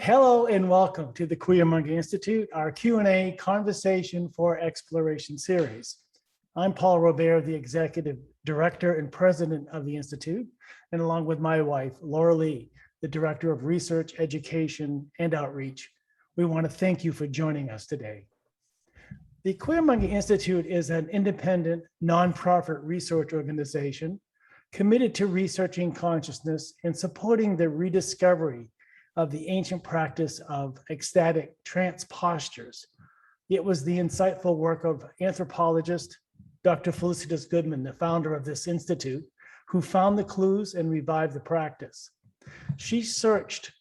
Hello and welcome to the Cuyamaga Institute, our Q&A Conversation for Exploration series. I'm Paul Robert, the Executive Director and President of the Institute, and along with my wife, Laura Lee, the Director of Research, Education, and Outreach, we want to thank you for joining us today. The Cuyamaga Institute is an independent, nonprofit research organization committed to researching consciousness and supporting the rediscovery of the ancient practice of ecstatic trance postures. It was the insightful work of anthropologist Dr. Felicitas Goodman, the founder of this institute, who found the clues and revived the practice. She searched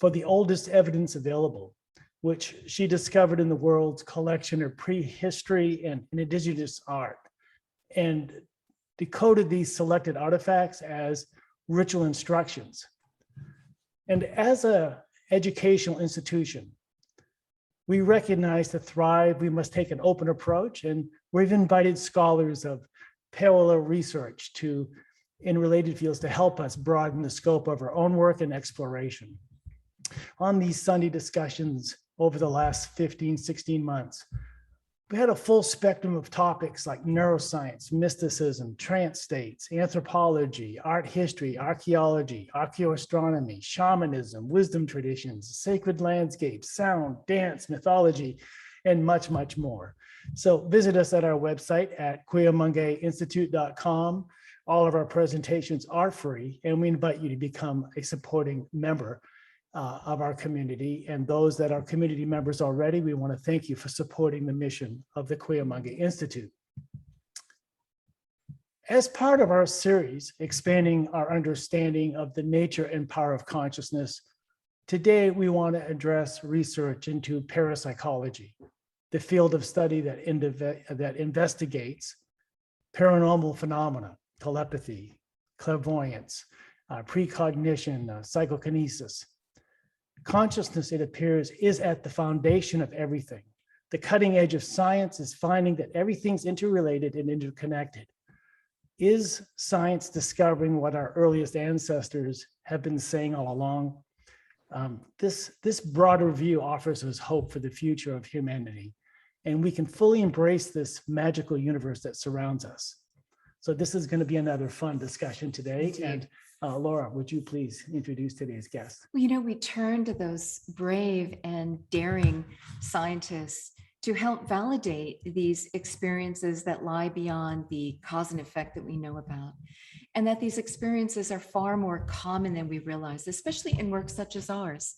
for the oldest evidence available, which she discovered in the world's collection of prehistory and indigenous art, and decoded these selected artifacts as ritual instructions. And as an educational institution, we recognize to thrive, we must take an open approach, and we've invited scholars of parallel research in related fields to help us broaden the scope of our own work and exploration. On these Sunday discussions over the last 15, 16 months, we had a full spectrum of topics like neuroscience, mysticism, trance states, anthropology, art history, archaeology, archaeoastronomy, shamanism, wisdom traditions, sacred landscapes, sound, dance, mythology, and much, much more. So visit us at our website at cuyamangainstitute.com. All of our presentations are free, and we invite you to become a supporting member of our community. And those that are community members already, we want to thank you for supporting the mission of the Cuyamaga Institute. As part of our series, expanding our understanding of the nature and power of consciousness, today we want to address research into parapsychology, the field of study that investigates paranormal phenomena, telepathy, clairvoyance, precognition, psychokinesis. Consciousness, it appears, is at the foundation of everything. The cutting edge of science is finding that everything's interrelated and interconnected. Is science discovering what our earliest ancestors have been saying all along? This broader view offers us hope for the future of humanity, and we can fully embrace this magical universe that surrounds us. So this is going to be another fun discussion today. Indeed. And Laura, would you please introduce today's guest? Well, you know, we turn to those brave and daring scientists to help validate these experiences that lie beyond the cause and effect that we know about, and that these experiences are far more common than we realize, especially in work such as ours,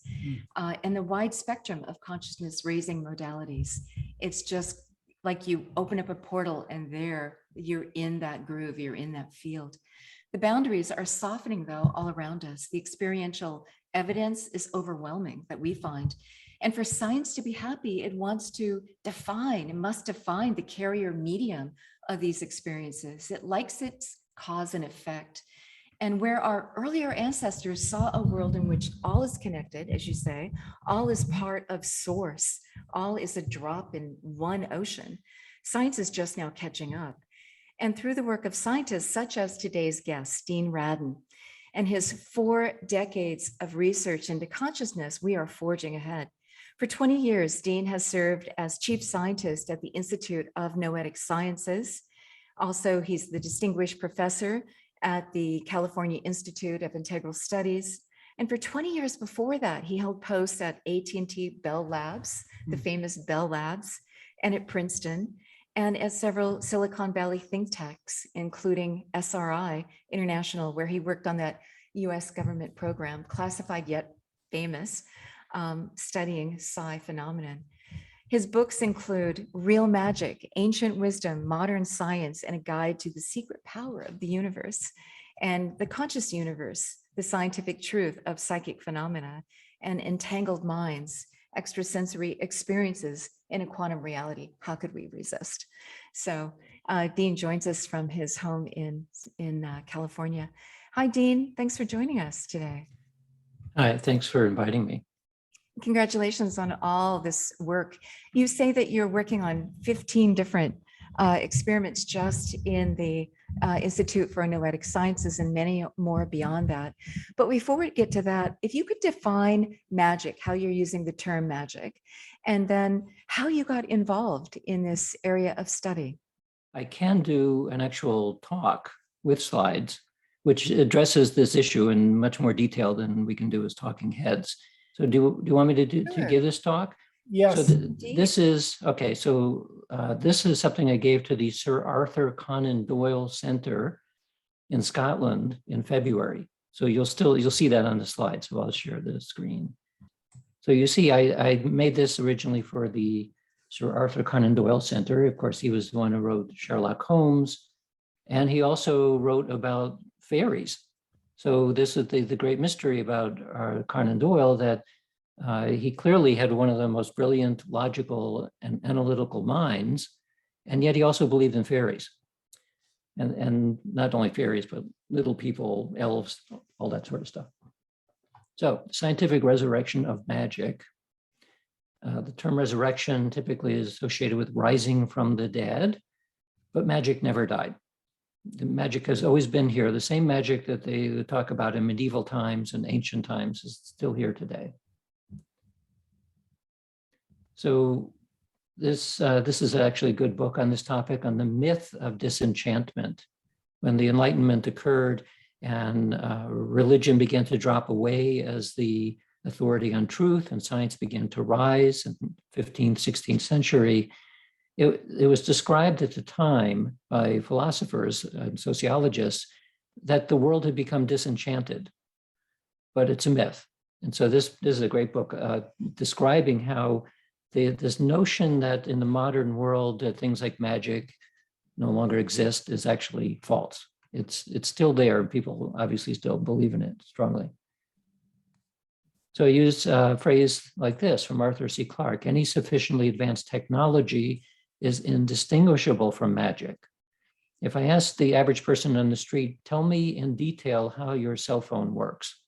and the wide spectrum of consciousness raising modalities. It's just like you open up a portal and there you're in that groove, you're in that field. The boundaries are softening, though, all around us. The experiential evidence is overwhelming that we find. And for science to be happy, it wants to define, it must define the carrier medium of these experiences. It likes its cause and effect. And where our earlier ancestors saw a world in which all is connected, as you say, all is part of source, all is a drop in one ocean, science is just now catching up. And through the work of scientists such as today's guest, Dean Radin, and his 4 decades of research into consciousness, we are forging ahead. For 20 years, Dean has served as chief scientist at the Institute of Noetic Sciences. Also, he's the distinguished professor at the California Institute of Integral Studies. And for 20 years before that, he held posts at AT&T Bell Labs, the famous Bell Labs, and at Princeton, and at several Silicon Valley think tanks, including SRI International, where he worked on that US government program, classified yet famous, studying psi phenomenon. His books include Real Magic, Ancient Wisdom, Modern Science, and a Guide to the Secret Power of the Universe, and The Conscious Universe, The Scientific Truth of Psychic Phenomena, and Entangled Minds, Extrasensory Experiences in a Quantum Reality. How could we resist? So Dean joins us from his home in California. Hi, Dean. Thanks for joining us today. Hi, thanks for inviting me. Congratulations on all this work. You say that you're working on 15 different experiments just in the Institute for Noetic Sciences and many more beyond that. But before we get to that, if you could define magic, how you're using the term magic, and then how you got involved in this area of study. I can do an actual talk with slides, which addresses this issue in much more detail than we can do as talking heads. So do you want me to Sure. give this talk? Yes. So this is, okay, so this is something I gave to the Sir Arthur Conan Doyle Center in Scotland in February. So you'll see that on the slide. So I'll share the screen. So you see, I made this originally for the Sir Arthur Conan Doyle Center. Of course, he was the one who wrote Sherlock Holmes, and he also wrote about fairies. So this is the great mystery about Conan Doyle, that he clearly had one of the most brilliant, logical, and analytical minds, and yet he also believed in fairies. And not only fairies, but little people, elves, all that sort of stuff. So, scientific resurrection of magic. The term resurrection typically is associated with rising from the dead, but magic never died. The magic has always been here. The same magic that they talk about in medieval times and ancient times is still here today. So this is actually a good book on this topic, on the myth of disenchantment. When the Enlightenment occurred and religion began to drop away as the authority on truth, and science began to rise in the 15th, 16th century, it was described at the time by philosophers and sociologists that the world had become disenchanted, but it's a myth. And so this is a great book describing how this notion that in the modern world that things like magic no longer exist is actually false. It's still there. People obviously still believe in it strongly. So I use a phrase like this from Arthur C. Clarke: any sufficiently advanced technology is indistinguishable from magic. If I ask the average person on the street, tell me in detail how your cell phone works,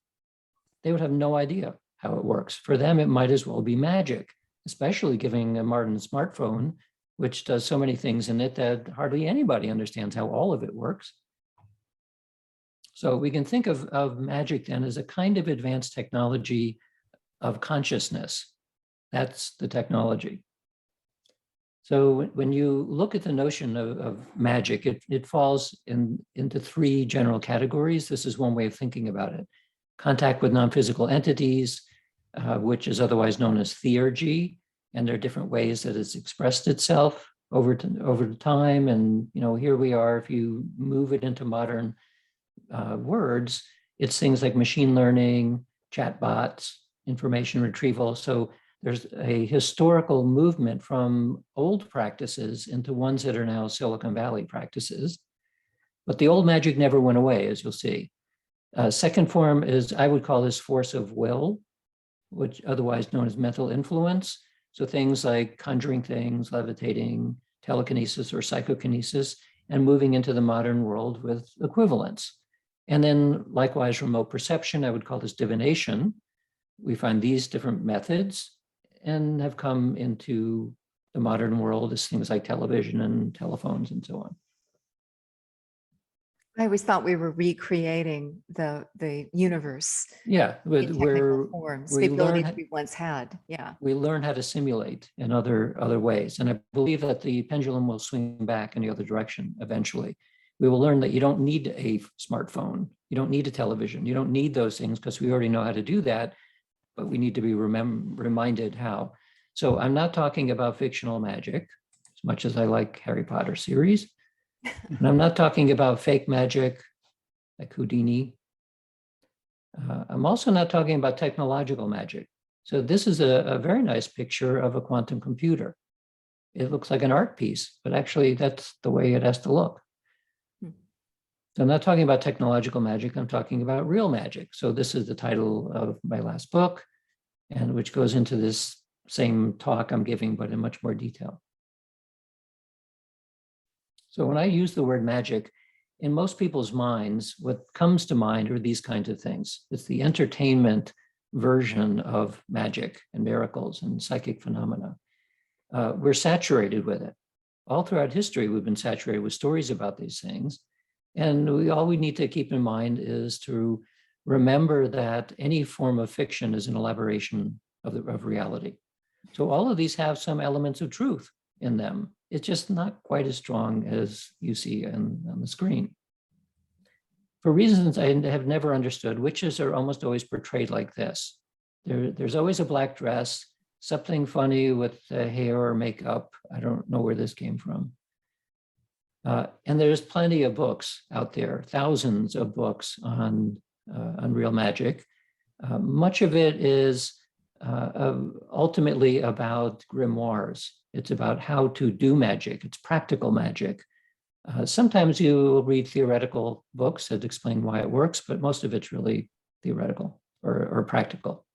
they would have no idea how it works. For them, it might as well be magic, especially given a modern smartphone, which does so many things in it that hardly anybody understands how all of it works. So we can think of magic then as a kind of advanced technology of consciousness. That's the technology. So when you look at the notion of magic, it falls into three general categories. This is one way of thinking about it. Contact with non-physical entities, which is otherwise known as theurgy, and there are different ways that it's expressed itself over time. And here we are. If you move it into modern words, it's things like machine learning, chatbots, information retrieval. So there's a historical movement from old practices into ones that are now Silicon Valley practices. But the old magic never went away, as you'll see. Second form is, I would call this force of will, which otherwise known as mental influence. So things like conjuring things, levitating, telekinesis or psychokinesis, and moving into the modern world with equivalents. And then likewise, remote perception, I would call this divination. We find these different methods and have come into the modern world as things like television and telephones and so on. I always thought we were recreating the universe. Yeah, in technical forms, the ability that we once had. Yeah, we learn how to simulate in other ways, and I believe that the pendulum will swing back in the other direction eventually. We will learn that you don't need a smartphone, you don't need a television, you don't need those things because we already know how to do that, but we need to be reminded how. So I'm not talking about fictional magic, as much as I like Harry Potter series. And I'm not talking about fake magic like Houdini. I'm also not talking about technological magic. So this is a very nice picture of a quantum computer. It looks like an art piece, but actually that's the way it has to look. So I'm not talking about technological magic, I'm talking about real magic. So this is the title of my last book, and which goes into this same talk I'm giving, but in much more detail. So when I use the word magic, in most people's minds, what comes to mind are these kinds of things. It's the entertainment version of magic and miracles and psychic phenomena. We're saturated with it. All throughout history, we've been saturated with stories about these things. And all we need to keep in mind is to remember that any form of fiction is an elaboration of reality. So all of these have some elements of truth in them. It's just not quite as strong as you see on the screen. For reasons I have never understood, witches are almost always portrayed like this. There's always a black dress, something funny with hair or makeup. I don't know where this came from. And there's plenty of books out there, thousands of books on real magic. Much of it is ultimately about grimoires. It's about how to do magic. It's practical magic. Sometimes you will read theoretical books that explain why it works, but most of it's really theoretical or practical.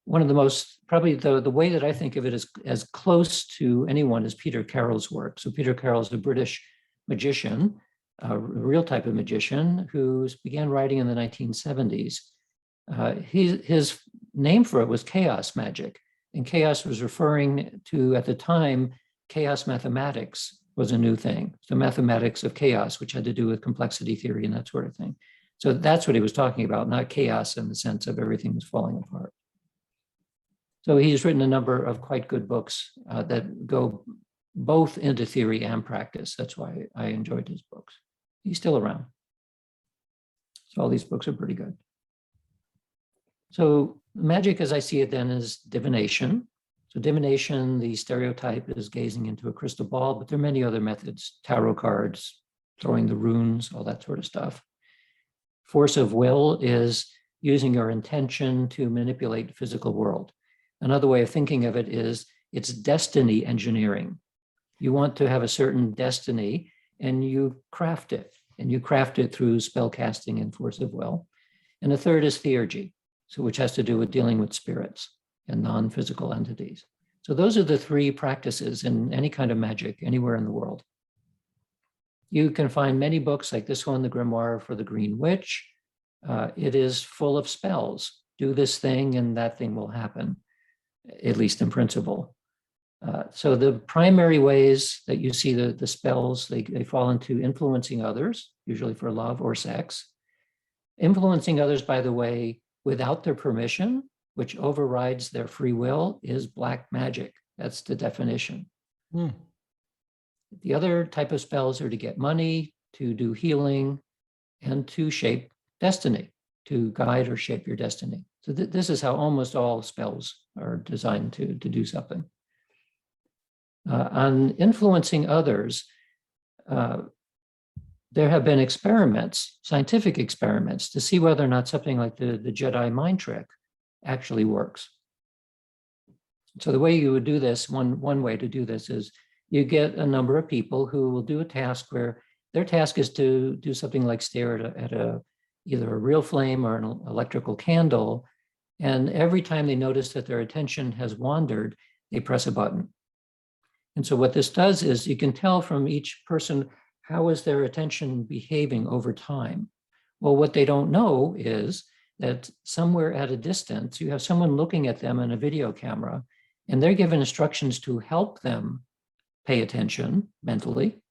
One of the most, probably the way that I think of it is as close to anyone is Peter Carroll's work. So Peter Carroll's a British magician, a real type of magician who began writing in the 1970s. His name for it was chaos magic. And chaos was referring to, at the time, chaos mathematics was a new thing. So mathematics of chaos, which had to do with complexity theory and that sort of thing. So that's what he was talking about, not chaos in the sense of everything was falling apart. So he's written a number of quite good books that go both into theory and practice. That's why I enjoyed his books. He's still around. So all these books are pretty good. So magic, as I see it then, is divination. So divination, the stereotype is gazing into a crystal ball, but there are many other methods, tarot cards, throwing the runes, all that sort of stuff. Force of will is using your intention to manipulate the physical world. Another way of thinking of it is it's destiny engineering. You want to have a certain destiny and you craft it, and you craft it through spell casting and force of will. And the third is theurgy, so which has to do with dealing with spirits and non-physical entities. So those are the three practices in any kind of magic anywhere in the world. You can find many books like this one, The Grimoire for the Green Witch. It is full of spells. Do this thing and that thing will happen, at least in principle. So the primary ways that you see the spells, they fall into influencing others, usually for love or sex. Influencing others, by the way, without their permission, which overrides their free will, is black magic. That's the definition. The other type of spells are to get money, to do healing, and to shape destiny, to guide or shape your destiny. So this is how almost all spells are designed to do something. On influencing others, there have been experiments, scientific experiments, to see whether or not something like the Jedi mind trick actually works. So the way you would do this, one way to do this is you get a number of people who will do a task where their task is to do something like stare at either a real flame or an electrical candle. And every time they notice that their attention has wandered, they press a button. And so what this does is you can tell from each person, how is their attention behaving over time? Well, what they don't know is that somewhere at a distance, you have someone looking at them in a video camera, and they're given instructions to help them pay attention mentally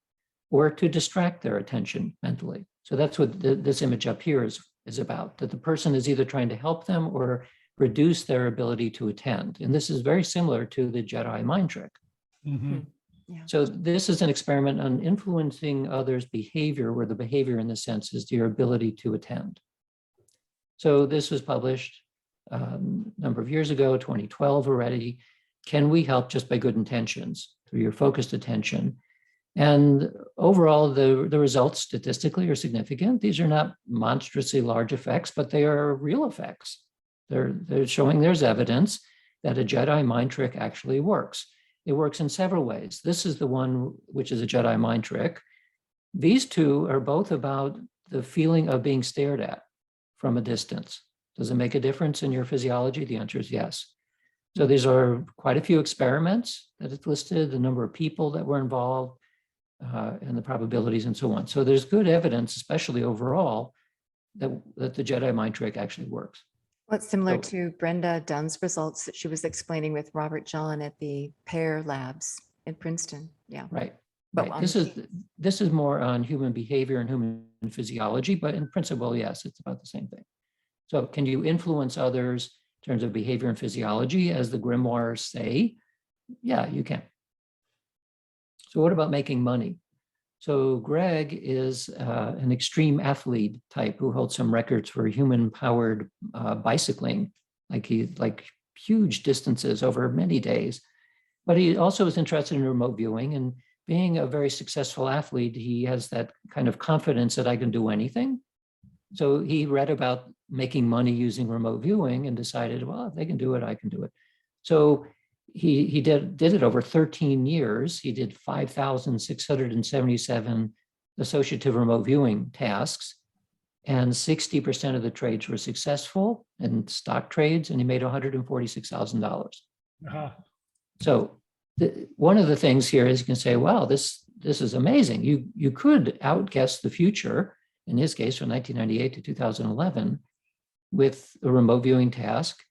or to distract their attention mentally. So that's what this image up here is about, that the person is either trying to help them or reduce their ability to attend. And this is very similar to the Jedi mind trick. Mm-hmm. Yeah. So this is an experiment on influencing others' behavior, where the behavior in the sense is your ability to attend. So this was published a number of years ago, 2012 already. Can we help just by good intentions through your focused attention? And overall, the results statistically are significant. These are not monstrously large effects, but they are real effects. They're showing there's evidence that a Jedi mind trick actually works. It works in several ways. This is the one which is a Jedi mind trick. These two are both about the feeling of being stared at from a distance. Does it make a difference in your physiology? The answer is yes. So these are quite a few experiments that it's listed, the number of people that were involved, and the probabilities and so on. So there's good evidence, especially overall, that the Jedi mind trick actually works. Well, it's similar So- to Brenda Dunn's results that she was explaining with Robert John at the Pear Labs in Princeton. Yeah. Right. But Right. on This is more on human behavior and human physiology, but in principle, yes, it's about the same thing. So can you influence others in terms of behavior and physiology, as the grimoires say? Yeah, you can. So what about making money? So Greg is an extreme athlete type who holds some records for human-powered bicycling, like huge distances over many days. But he also is interested in remote viewing, and being a very successful athlete, he has that kind of confidence that I can do anything. So he read about making money using remote viewing and decided, well, if they can do it, I can do it. So he did it over 13 years. He did 5,677 associative remote viewing tasks, and 60% of the trades were successful in stock trades, and he made $146,000. Uh-huh. So one of the things here is you can say, wow, this is amazing. You could outguess the future, in his case from 1998 to 2011, with a remote viewing task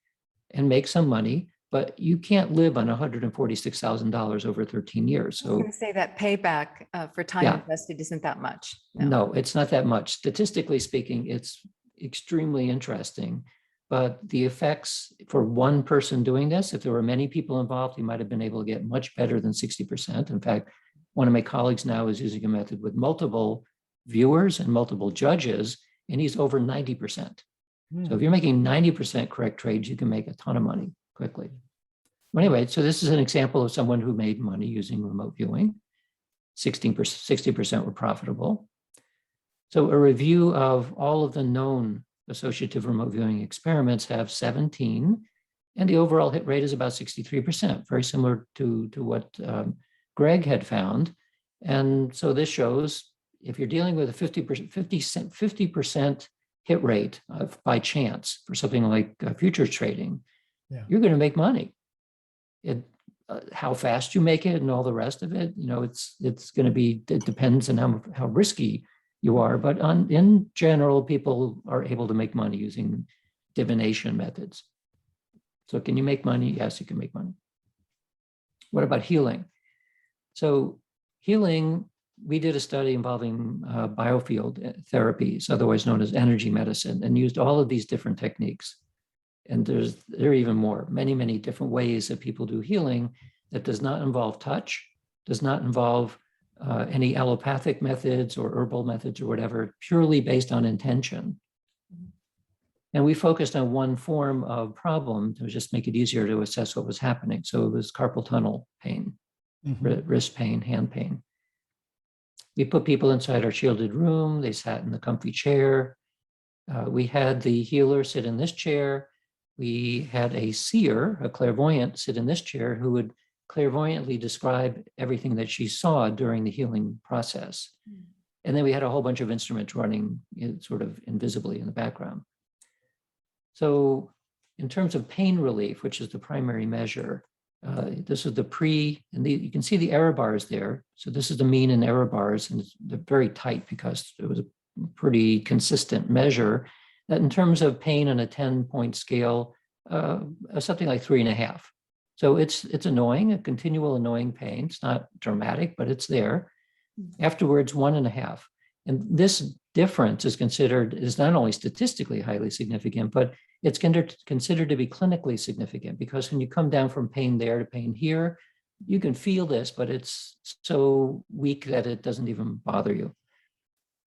and make some money, but you can't live on $146,000 over 13 years. I was going So to say that payback for time Yeah. invested isn't that much. no, it's not that much. Statistically speaking, it's extremely interesting. But the effects for one person doing this, if there were many people involved, he might have been able to get much better than 60%. In fact, one of my colleagues now is using a method with multiple viewers and multiple judges, and he's over 90%. So if you're making 90% correct trades, you can make a ton of money quickly. Anyway, so this is an example of someone who made money using remote viewing. 60% were profitable. So a review of all of the known associative remote viewing experiments have 17, and the overall hit rate is about 63%, very similar to what Greg had found. And so this shows if you're dealing with a 50% hit rate by chance for something like futures trading, you're going to make money. How fast you make it and all the rest of it, it's going to be, it depends on how risky you are, but in general, people are able to make money using divination methods. So can you make money? Yes, you can make money. What about healing? So healing, we did a study involving biofield therapies, otherwise known as energy medicine, and used all of these different techniques. And there are even more, many, many different ways that people do healing that does not involve touch, does not involve any allopathic methods or herbal methods or whatever, purely based on intention. And we focused on one form of problem to just make it easier to assess what was happening. So it was carpal tunnel pain, wrist pain, hand pain. We put people inside our shielded room. They sat in the comfy chair. We had the healer sit in this chair. We had a seer, a clairvoyant, sit in this chair who would clairvoyantly describe everything that she saw during the healing process. And then we had a whole bunch of instruments running sort of invisibly in the background. So in terms of pain relief, which is the primary measure, this is the and you can see the error bars there. So this is the mean and error bars, and they're very tight because it was a pretty consistent measure. That in terms of pain on a 10-point scale, something like 3.5. So it's annoying, a continual annoying pain. It's not dramatic, but it's there. Afterwards, 1.5. And this difference is not only statistically highly significant, but it's considered to be clinically significant, because when you come down from pain there to pain here, you can feel this, but it's so weak that it doesn't even bother you.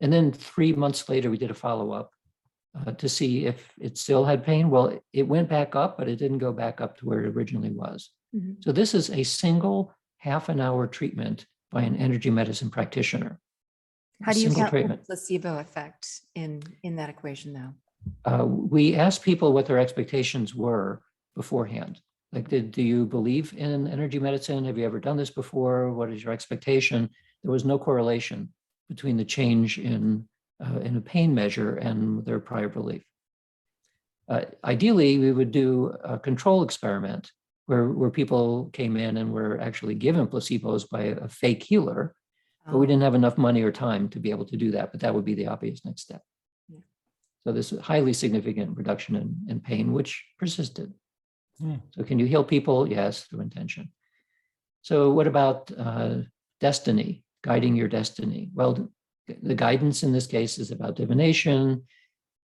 And then 3 months later, we did a follow-up to see if it still had pain. Well, it went back up, but it didn't go back up to where it originally was. So this is a single half-an-hour treatment by an energy medicine practitioner. How do you Single count the treatment. placebo effect in that equation, though? We asked people what their expectations were beforehand. Like, do you believe in energy medicine? Have you ever done this before? What is your expectation? There was no correlation between the change in a pain measure and their prior belief. Ideally, we would do a control experiment where people came in and were actually given placebos by a fake healer, but we didn't have enough money or time to be able to do that, but that would be the obvious next step. Yeah. So this highly significant reduction in pain, which persisted. So can you heal people? Yes, through intention. So what about destiny? guiding your destiny. Well, the guidance in this case is about divination.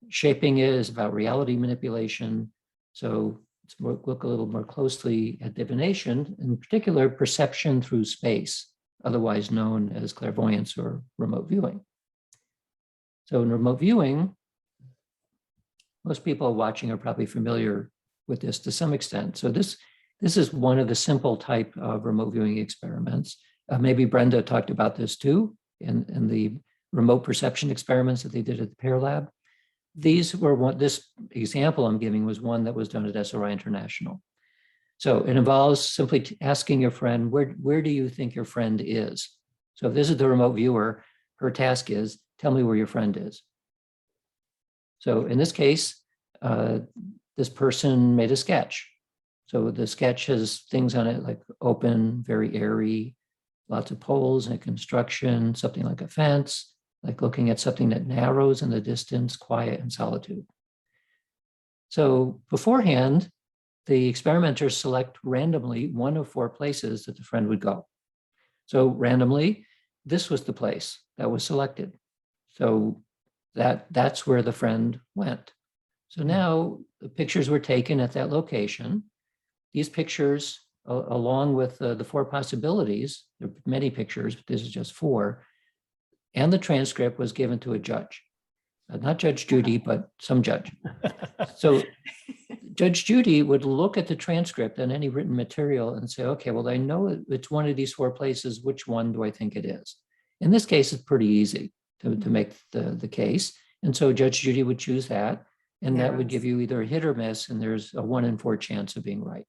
Shaping it is about reality manipulation. So let's look a little more closely at divination, in particular, perception through space, otherwise known as clairvoyance or remote viewing. So in remote viewing, most people watching are probably familiar with this to some extent. So this is one of the simple type of remote viewing experiments. Maybe Brenda talked about this too in the remote perception experiments that they did at the Pear Lab. These were this example I'm giving was one that was done at SRI International. So it involves simply asking your friend, where do you think your friend is? So if this is the remote viewer, her task is, tell me where your friend is. So in this case, this person made a sketch. So the sketch has things on it like open, very airy, lots of poles and construction, something like a fence, like looking at something that narrows in the distance, quiet and solitude. So beforehand, the experimenters select randomly one of 4 places that the friend would go. So randomly, this was the place that was selected. So that's where the friend went. So now the pictures were taken at that location. These pictures, along with the 4 possibilities, there are many pictures, but this is just 4, and the transcript was given to a judge. Not Judge Judy, but some judge. So Judge Judy would look at the transcript and any written material and say, okay, well, I know it's one of these 4 places. Which one do I think it is? In this case, it's pretty easy to make the case. And so Judge Judy would choose that. And that would give you either a hit or miss. And there's a 1 in 4 chance of being right.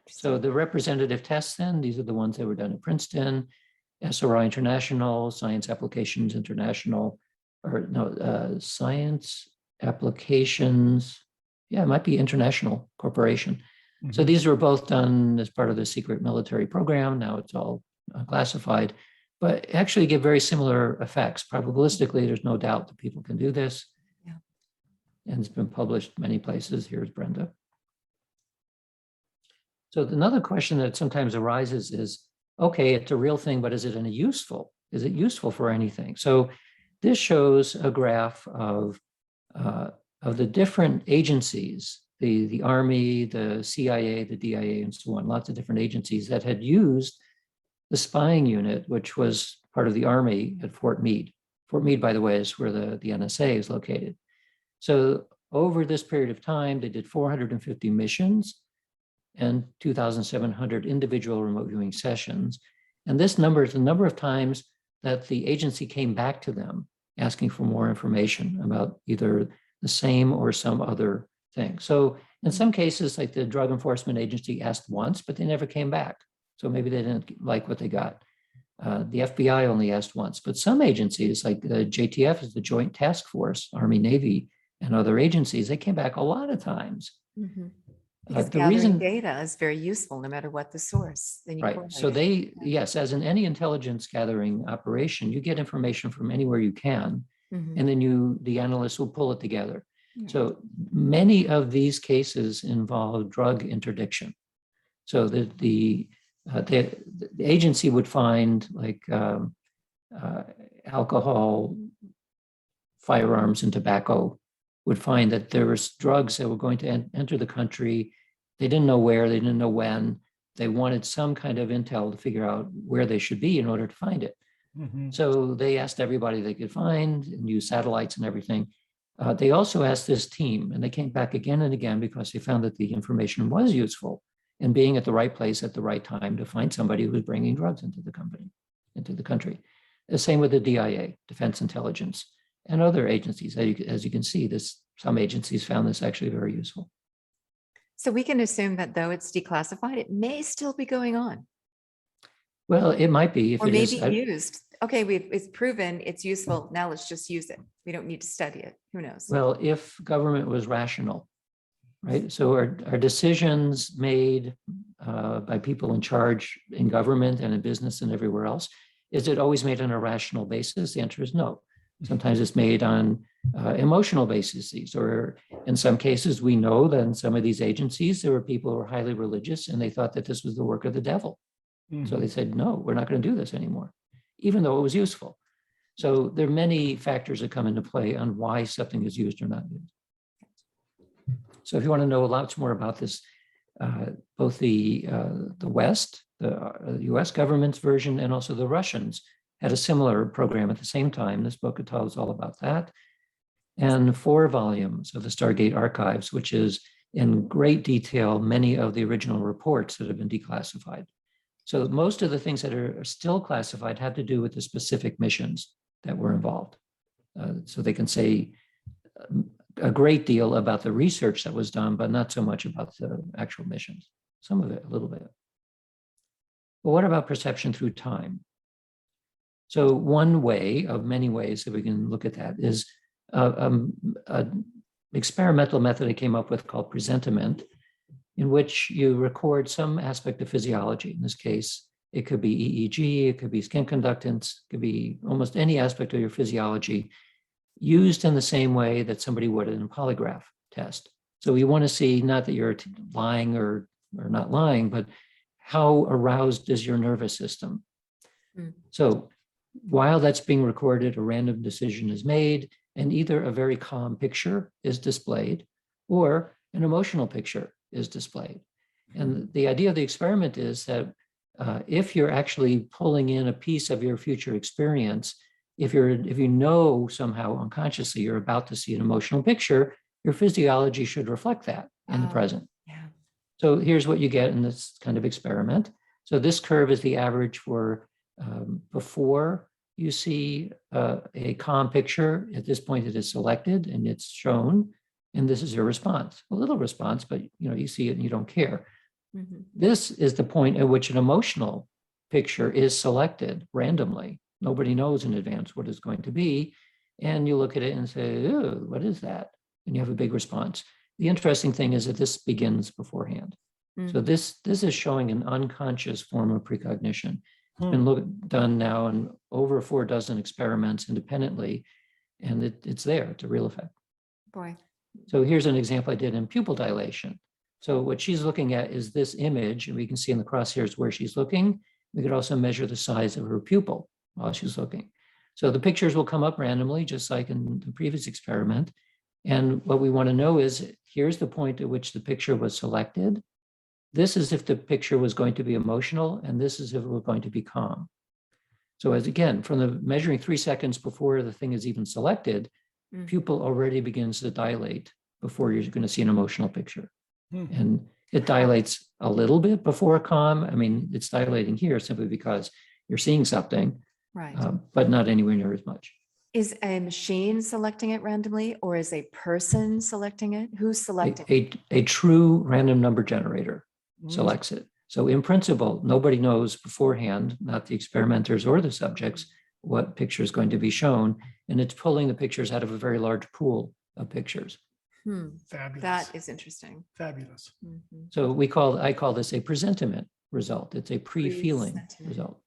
So the representative tests then, these are the ones that were done at Princeton, SRI International, Science Applications International, or no, Science Applications, yeah, it might be International Corporation. Mm-hmm. So these were both done as part of the secret military program. Now it's all classified, but actually give very similar effects. Probabilistically, there's no doubt that people can do this. Yeah. And it's been published many places. Here's Brenda. So another question that sometimes arises is, okay, it's a real thing, but is it any useful? Is it useful for anything? So this shows a graph of the different agencies, the Army, the CIA, the DIA, and so on, lots of different agencies that had used the spying unit, which was part of the Army at Fort Meade. Fort Meade, by the way, is where the NSA is located. So over this period of time, they did 450 missions and 2,700 individual remote viewing sessions. And this number is the number of times that the agency came back to them asking for more information about either the same or some other thing. So in some cases, like the Drug Enforcement Agency asked once, but they never came back. So maybe they didn't like what they got. The FBI only asked once, but some agencies like the JTF is the Joint Task Force, Army, Navy, and other agencies, they came back a lot of times. Mm-hmm. Because The gathering reason data is very useful no matter what the source. Then you right. So they, yes, as in any intelligence gathering operation, you get information from anywhere you can, Mm-hmm. and then the analysts will pull it together. Right. So many of these cases involve drug interdiction. So the agency would find like alcohol, firearms, and tobacco, would find that there was drugs that were going to enter the country. They didn't know where, they didn't know when. They wanted some kind of intel to figure out where they should be in order to find it. Mm-hmm. So they asked everybody they could find and use satellites and everything. They also asked this team, and they came back again and again because they found that the information was useful in being at the right place at the right time to find somebody who was bringing drugs into the country. The same with the DIA, Defense Intelligence, and other agencies. As you can see, some agencies found this actually very useful. So we can assume that though it's declassified, it may still be going on. Well, it might be. Or maybe used. Okay, it's proven it's useful. Now let's just use it. We don't need to study it. Who knows? Well, if government was rational, right? So are decisions made by people in charge in government and in business and everywhere else, is it always made on a rational basis? The answer is no. Sometimes it's made on emotional bases, or in some cases, we know that in some of these agencies, there were people who were highly religious and they thought that this was the work of the devil. Mm-hmm. So they said, no, we're not going to do this anymore. even though it was useful. So there are many factors that come into play on why something is used or not used. So if you want to know lots more about this, both the West, the US government's version, and also the Russians had a similar program at the same time. This book tells all about that. And 4 volumes of the Stargate Archives, which is in great detail many of the original reports that have been declassified. So most of the things that are still classified have to do with the specific missions that were involved. So they can say a great deal about the research that was done, but not so much about the actual missions. Some of it, a little bit. But what about perception through time? So one way of many ways that we can look at that is an experimental method I came up with called presentiment, in which you record some aspect of physiology. In this case, it could be EEG, it could be skin conductance, it could be almost any aspect of your physiology used in the same way that somebody would in a polygraph test. So we want to see not that you're lying or not lying, but how aroused is your nervous system? So while that's being recorded, a random decision is made, and either a very calm picture is displayed or an emotional picture is displayed. And the idea of the experiment is that if you're actually pulling in a piece of your future experience, if you know somehow unconsciously you're about to see an emotional picture, your physiology should reflect that in the present. Yeah. So here's what you get in this kind of experiment. So this curve is the average for before you see a calm picture. At this point, it is selected and it's shown, and this is your response. A little response, but you see it and you don't care. Mm-hmm. This is the point at which an emotional picture is selected randomly. Nobody knows in advance what it's going to be. And you look at it and say, "Ooh, what is that?" And you have a big response. The interesting thing is that this begins beforehand. Mm-hmm. So this is showing an unconscious form of precognition. It's been done now in over 4 dozen experiments independently, and it's there. It's a real effect. Boy. So here's an example I did in pupil dilation. So what she's looking at is this image, and we can see in the crosshairs where she's looking. We could also measure the size of her pupil while she's looking. So the pictures will come up randomly, just like in the previous experiment. And what we want to know is, here's the point at which the picture was selected. This is if the picture was going to be emotional, and this is if it was going to be calm. So as again, from the measuring 3 seconds before the thing is even selected, pupil already begins to dilate before you're going to see an emotional picture. And it dilates a little bit before calm. I mean, it's dilating here simply because you're seeing something, Right. but not anywhere near as much. Is a machine selecting it randomly, or is a person selecting it? Who's selecting it? A true random number generator selects it. So in principle, nobody knows beforehand, not the experimenters or the subjects, what picture is going to be shown. And it's pulling the pictures out of a very large pool of pictures. Fabulous. That is interesting. Fabulous. Mm-hmm. So I call this a presentiment result. It's a pre-feeling result.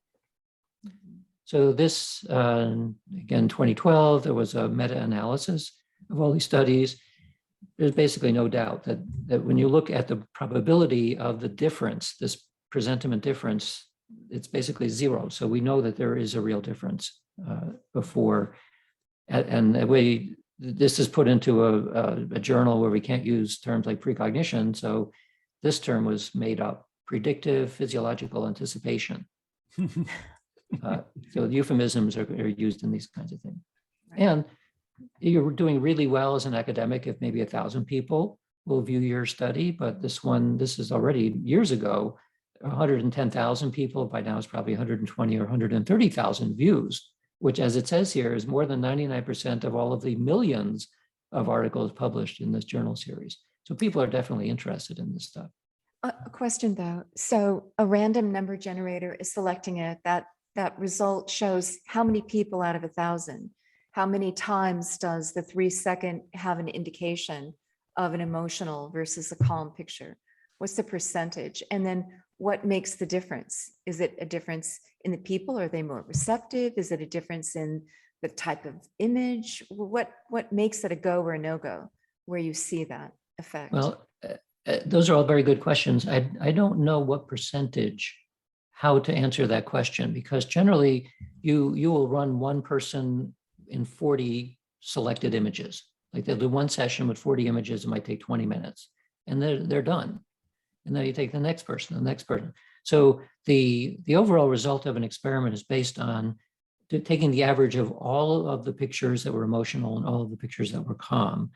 Mm-hmm. So this, again, 2012, there was a meta-analysis of all these studies. There's basically no doubt that when you look at the probability of the difference, this presentiment difference, it's basically 0. So we know that there is a real difference before. And the way this is put into a journal where we can't use terms like precognition. So this term was made up: predictive physiological anticipation. So euphemisms are used in these kinds of things. Right. And you're doing really well as an academic if maybe 1,000 people will view your study, but this is already years ago, 110,000 people. By now it's probably 120 or 130,000 views, which, as it says here, is more than 99% of all of the millions of articles published in this journal series. So people are definitely interested in this stuff. A question though. So a random number generator is selecting it. That result shows how many people out of 1,000. How many times does the 3 second have an indication of an emotional versus a calm picture? What's the percentage? And then what makes the difference? Is it a difference in the people? Are they more receptive? Is it a difference in the type of image? What makes it a go or a no-go where you see that effect? Well, those are all very good questions. I don't know what percentage how to answer that question, because generally you will run one person in 40 selected images. Like they'll do one session with 40 images. It might take 20 minutes and they're done. And then you take the next person, the next person. So the overall result of an experiment is based on taking the average of all of the pictures that were emotional and all of the pictures that were calm,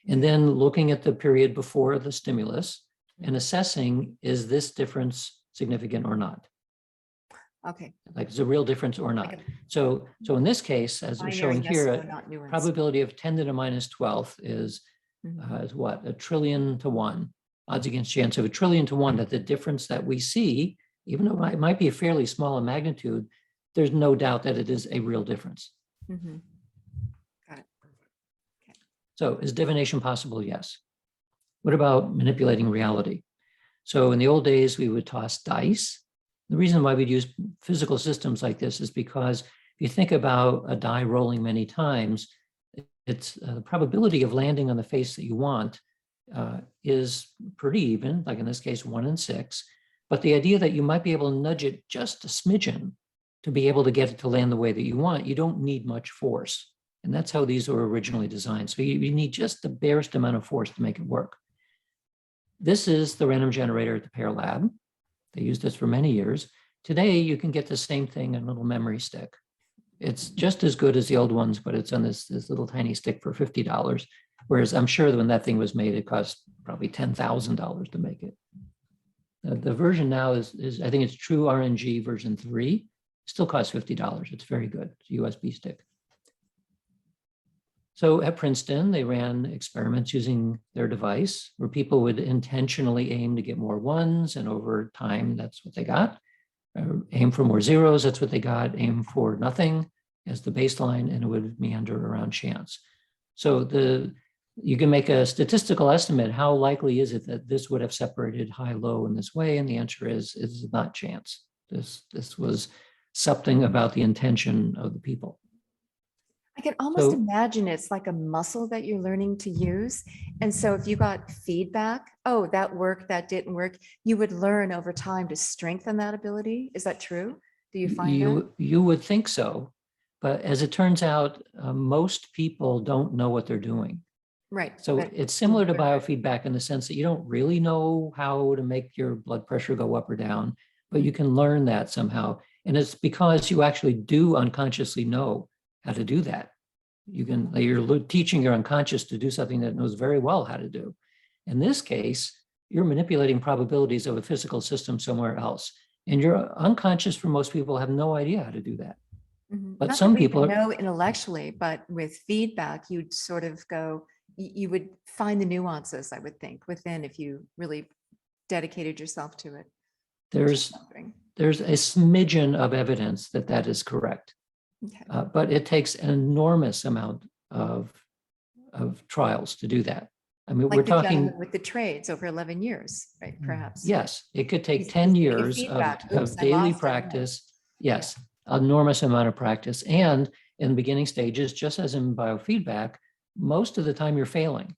and then looking at the period before the stimulus and assessing, is this difference significant or not? Okay. Like, is a real difference or not? So in this case, as we're Binary showing yes, here, no, not nuance. probability of 10 to the minus 12th is what? 1 trillion to 1. Odds against chance of 1 trillion to 1 that the difference that we see, even though it might be a fairly small in magnitude, there's no doubt that it is a real difference. Mhm. Got it. So is divination possible? Yes. What about manipulating reality? So in the old days, we would toss dice. The reason why we'd use physical systems like this is because if you think about a die rolling many times, it's the probability of landing on the face that you want is pretty even, like in this case, 1 in 6. But the idea that you might be able to nudge it just a smidgen to be able to get it to land the way that you want, you don't need much force. And that's how these were originally designed. So you need just the barest amount of force to make it work. This is the random generator at the Pear Lab. They used this for many years. Today, you can get the same thing in a little memory stick. It's just as good as the old ones, but it's on this little tiny stick for $50. Whereas I'm sure that when that thing was made, it cost probably $10,000 to make it. The version now is I think it's True RNG version 3. Still costs $50. It's very good. It's a USB stick. So at Princeton, they ran experiments using their device where people would intentionally aim to get more ones, and over time, that's what they got. Aim for more zeros, that's what they got. Aim for nothing as the baseline, and it would meander around chance. So you can make a statistical estimate. How likely is it that this would have separated high-low in this way? And the answer is not chance. This was something about the intention of the people. I can almost So- imagine it's like a muscle that you're learning to use. And so if you got feedback, oh, that worked, that didn't work, you would learn over time to strengthen that ability. Is that true? Do you find that? You would think so, but as it turns out, most people don't know what they're doing. Right. So but- it's similar to Right. biofeedback in the sense that you don't really know how to make your blood pressure go up or down, but you can learn that somehow. And it's because you actually do unconsciously know how to do that. You're teaching your unconscious to do something that it knows very well how to do. In this case, you're manipulating probabilities of a physical system somewhere else. And your unconscious, for most people, have no idea how to do that. Mhm. But Not some that we people would are- know intellectually, but with feedback, you'd sort of go, you would find the nuances, I would think, within if you really dedicated yourself to it. There's a smidgen of evidence that that is correct. Okay. But it takes an enormous amount of trials to do that. I mean, Like we're the talking, gentleman with the trades over 11 years, right? Perhaps. yes, it could take He's 10 getting years feedback. of Oops, I daily lost it. practice. Yes, enormous amount of practice. And in the beginning stages, just as in biofeedback, most of the time you're failing.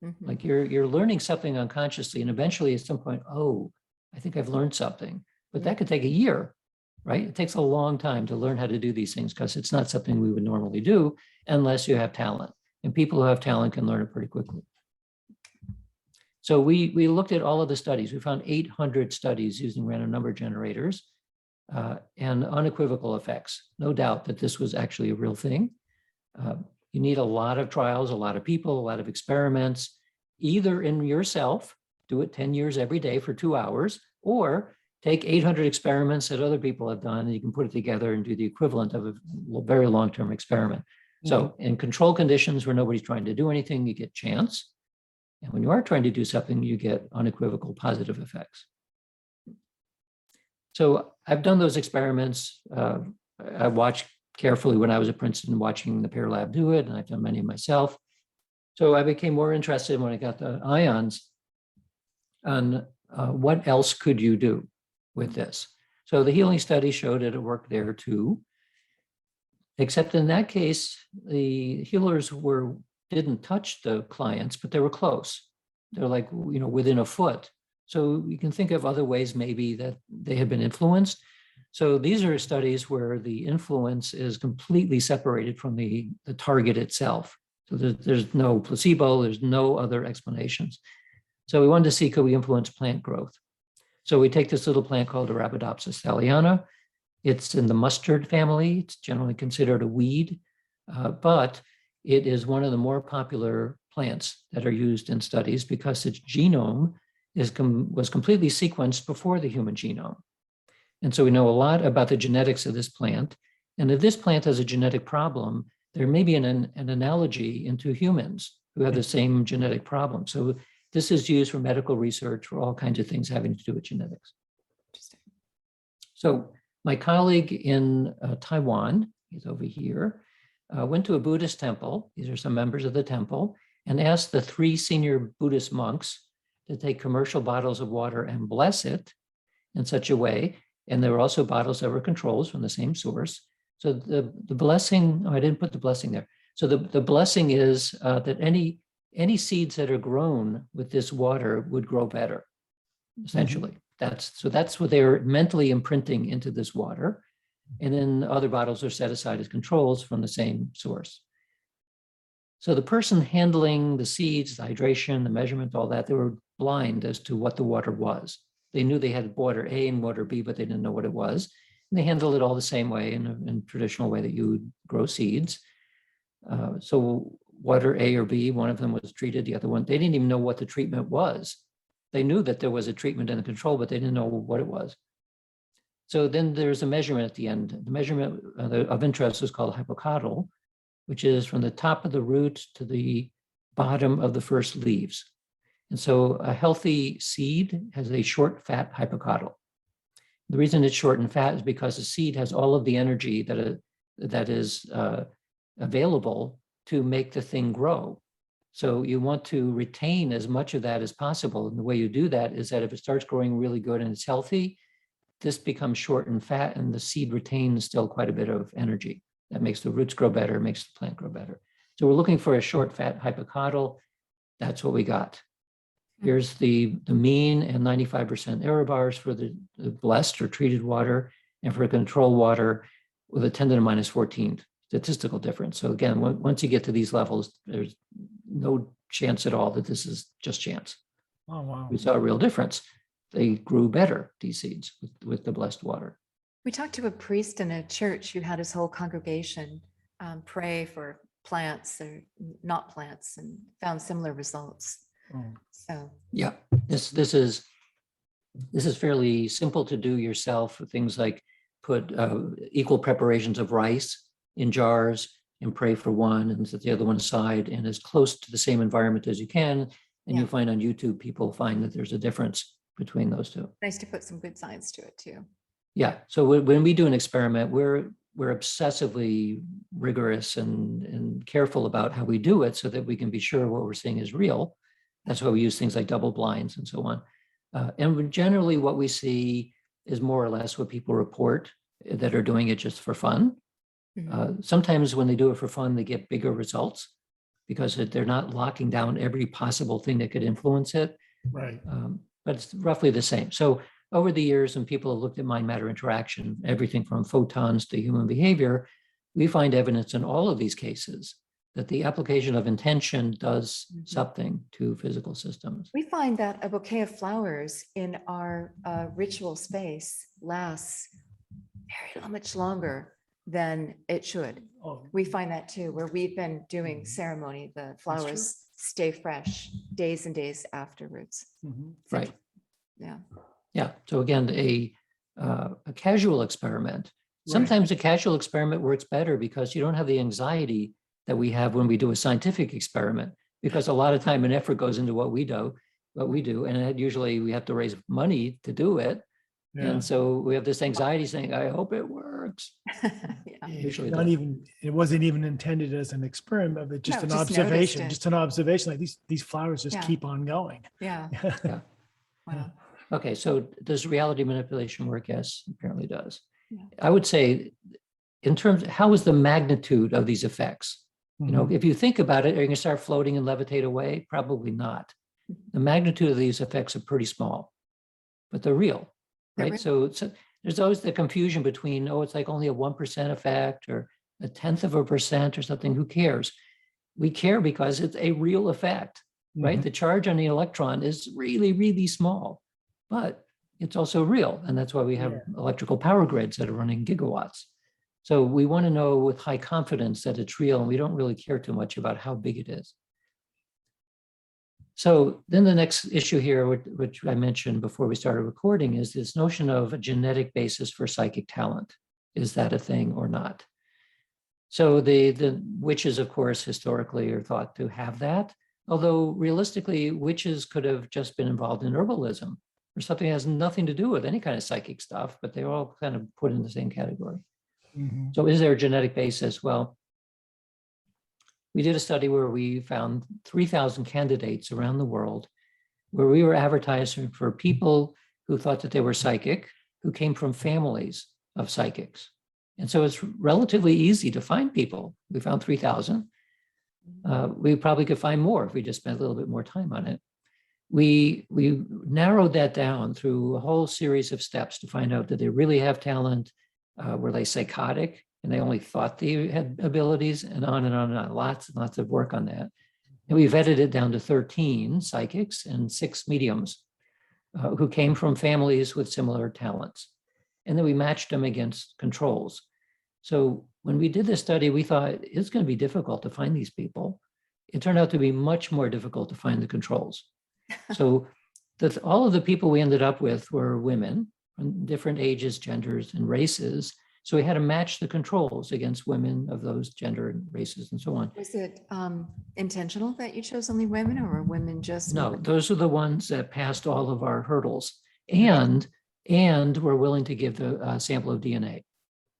Mhm. Like you're learning something unconsciously, and eventually at some point, oh, I think I've learned something. But that could take a year, right? It takes a long time to learn how to do these things because it's not something we would normally do unless you have talent. And people who have talent can learn it pretty quickly. So we looked at all of the studies. We found 800 studies using random number generators and unequivocal effects. No doubt that this was actually a real thing. You need a lot of trials, a lot of people, a lot of experiments, either in yourself, do it 10 years every day for 2 hours, or take 800 experiments that other people have done, and you can put it together and do the equivalent of a very long-term experiment. So in control conditions where nobody's trying to do anything, you get chance. And when you are trying to do something, you get unequivocal positive effects. So I've done those experiments. I watched carefully when I was at Princeton watching the Pear Lab do it, and I've done many myself. So I became more interested when I got the ions on what else could you do with this. So the healing study showed that it worked there too, except in that case, the healers didn't touch the clients, but they were close. They're like, within a foot. So you can think of other ways maybe that they had been influenced. So these are studies where the influence is completely separated from the target itself. So there's no placebo, there's no other explanations. So we wanted to see, could we influence plant growth? So we take this little plant called Arabidopsis thaliana. It's in the mustard family. It's generally considered a weed, but it is one of the more popular plants that are used in studies because its genome was completely sequenced before the human genome. And so we know a lot about the genetics of this plant. And if this plant has a genetic problem, there may be an analogy into humans who have the same genetic problem. So this is used for medical research for all kinds of things having to do with genetics. So my colleague in Taiwan, he's over here, went to a Buddhist temple. These are some members of the temple, and asked the 3 senior Buddhist monks to take commercial bottles of water and bless it in such a way. And there were also bottles that were controls from the same source. So the blessing, I didn't put the blessing there. So the blessing is that any seeds that are grown with this water would grow better, essentially. That's what they're mentally imprinting into this water. And then other bottles are set aside as controls from the same source. So the person handling the seeds, the hydration, the measurement, all that, they were blind as to what the water was. They knew they had water A and water B, but they didn't know what it was. And they handled it all the same way in a traditional way that you would grow seeds. So water A or B, one of them was treated, the other one, they didn't even know what the treatment was. They knew that there was a treatment and a control, but they didn't know what it was. So then there's a measurement at the end. The measurement of interest is called hypocaudal, which is from the top of the root to the bottom of the first leaves. And so a healthy seed has a short, fat hypocaudal. The reason it's short and fat is because the seed has all of the energy that is available to make the thing grow. So you want to retain as much of that as possible. And the way you do that is that if it starts growing really good and it's healthy, this becomes short and fat, and the seed retains still quite a bit of energy. That makes the roots grow better, makes the plant grow better. So we're looking for a short, fat hypocaudal. That's what we got. Here's the mean and 95% error bars for the blessed or treated water, and for control water with a 10 to the minus 14 statistical difference. So again, once you get to these levels, there's no chance at all that this is just chance. Oh, wow. We saw a real difference. They grew better, these seeds, with the blessed water. We talked to a priest in a church who had his whole congregation pray for plants or not plants, and found similar results. So yeah, this is fairly simple to do yourself. Things like put equal preparations of rice in jars and pray for one and set the other one aside, and as close to the same environment as you can. And you find on YouTube, people find that there's a difference between those two. Nice to put some good science to it too. Yeah. So when we do an experiment, we're obsessively rigorous and careful about how we do it so that we can be sure what we're seeing is real. That's why we use things like double blinds and so on. And generally what we see is more or less what people report that are doing it just for fun. Sometimes when they do it for fun, they get bigger results because they're not locking down every possible thing that could influence it. Right. But it's roughly the same. So over the years, when people have looked at mind-matter interaction, everything from photons to human behavior, we find evidence in all of these cases that the application of intention does something to physical systems. We find that a bouquet of flowers in our ritual space lasts very much longer than it should. Oh, We find that too, where we've been doing ceremony, the flowers stay fresh days and days afterwards. Right. Yeah. Yeah. So again, a casual experiment. Sometimes a casual experiment works better because you don't have the anxiety that we have when we do a scientific experiment, because a lot of time and effort goes into what we do, and usually we have to raise money to do it. And so we have this anxiety saying, I hope it works. Usually it wasn't even intended as an experiment, but just an observation, like these flowers just keep on going. Yeah. Wow. Okay, so does reality manipulation work? Yes, apparently does. Yeah. I would say, in terms, how is the magnitude of these effects? You know, if you think about it, are you going to start floating and levitate away? Probably not. The magnitude of these effects are pretty small, but they're real, right? So there's always the confusion between, oh, it's like only a 1% effect or a 1/10% or something. Who cares? We care because it's a real effect, right? Mhm. The charge on the electron is really, really small, but it's also real. And that's why we have electrical power grids that are running gigawatts. So we want to know with high confidence that it's real, and we don't really care too much about how big it is. So then the next issue here, which I mentioned before we started recording, is this notion of a genetic basis for psychic talent. Is that a thing or not? So the witches, of course, historically are thought to have that, although realistically, witches could have just been involved in herbalism or something that has nothing to do with any kind of psychic stuff, but they're all kind of put in the same category. Mhm. So is there a genetic basis? Well, we did a study where we found 3,000 candidates around the world where we were advertising for people who thought that they were psychic, who came from families of psychics. And so it's relatively easy to find people. We found 3,000. We probably could find more if we just spent a little bit more time on it. We narrowed that down through a whole series of steps to find out, did they really have talent? Were they psychotic and they only thought they had abilities, and on and on and on. Lots and lots of work on that. And we vetted it down to 13 psychics and 6 mediums who came from families with similar talents. And then we matched them against controls. So when we did this study, we thought it's going to be difficult to find these people. It turned out to be much more difficult to find the controls. So all of the people we ended up with were women from different ages, genders, and races. So we had to match the controls against women of those gender and races and so on. Was it intentional that you chose only women, or were women just? No, those are the ones that passed all of our hurdles and were willing to give the sample of DNA.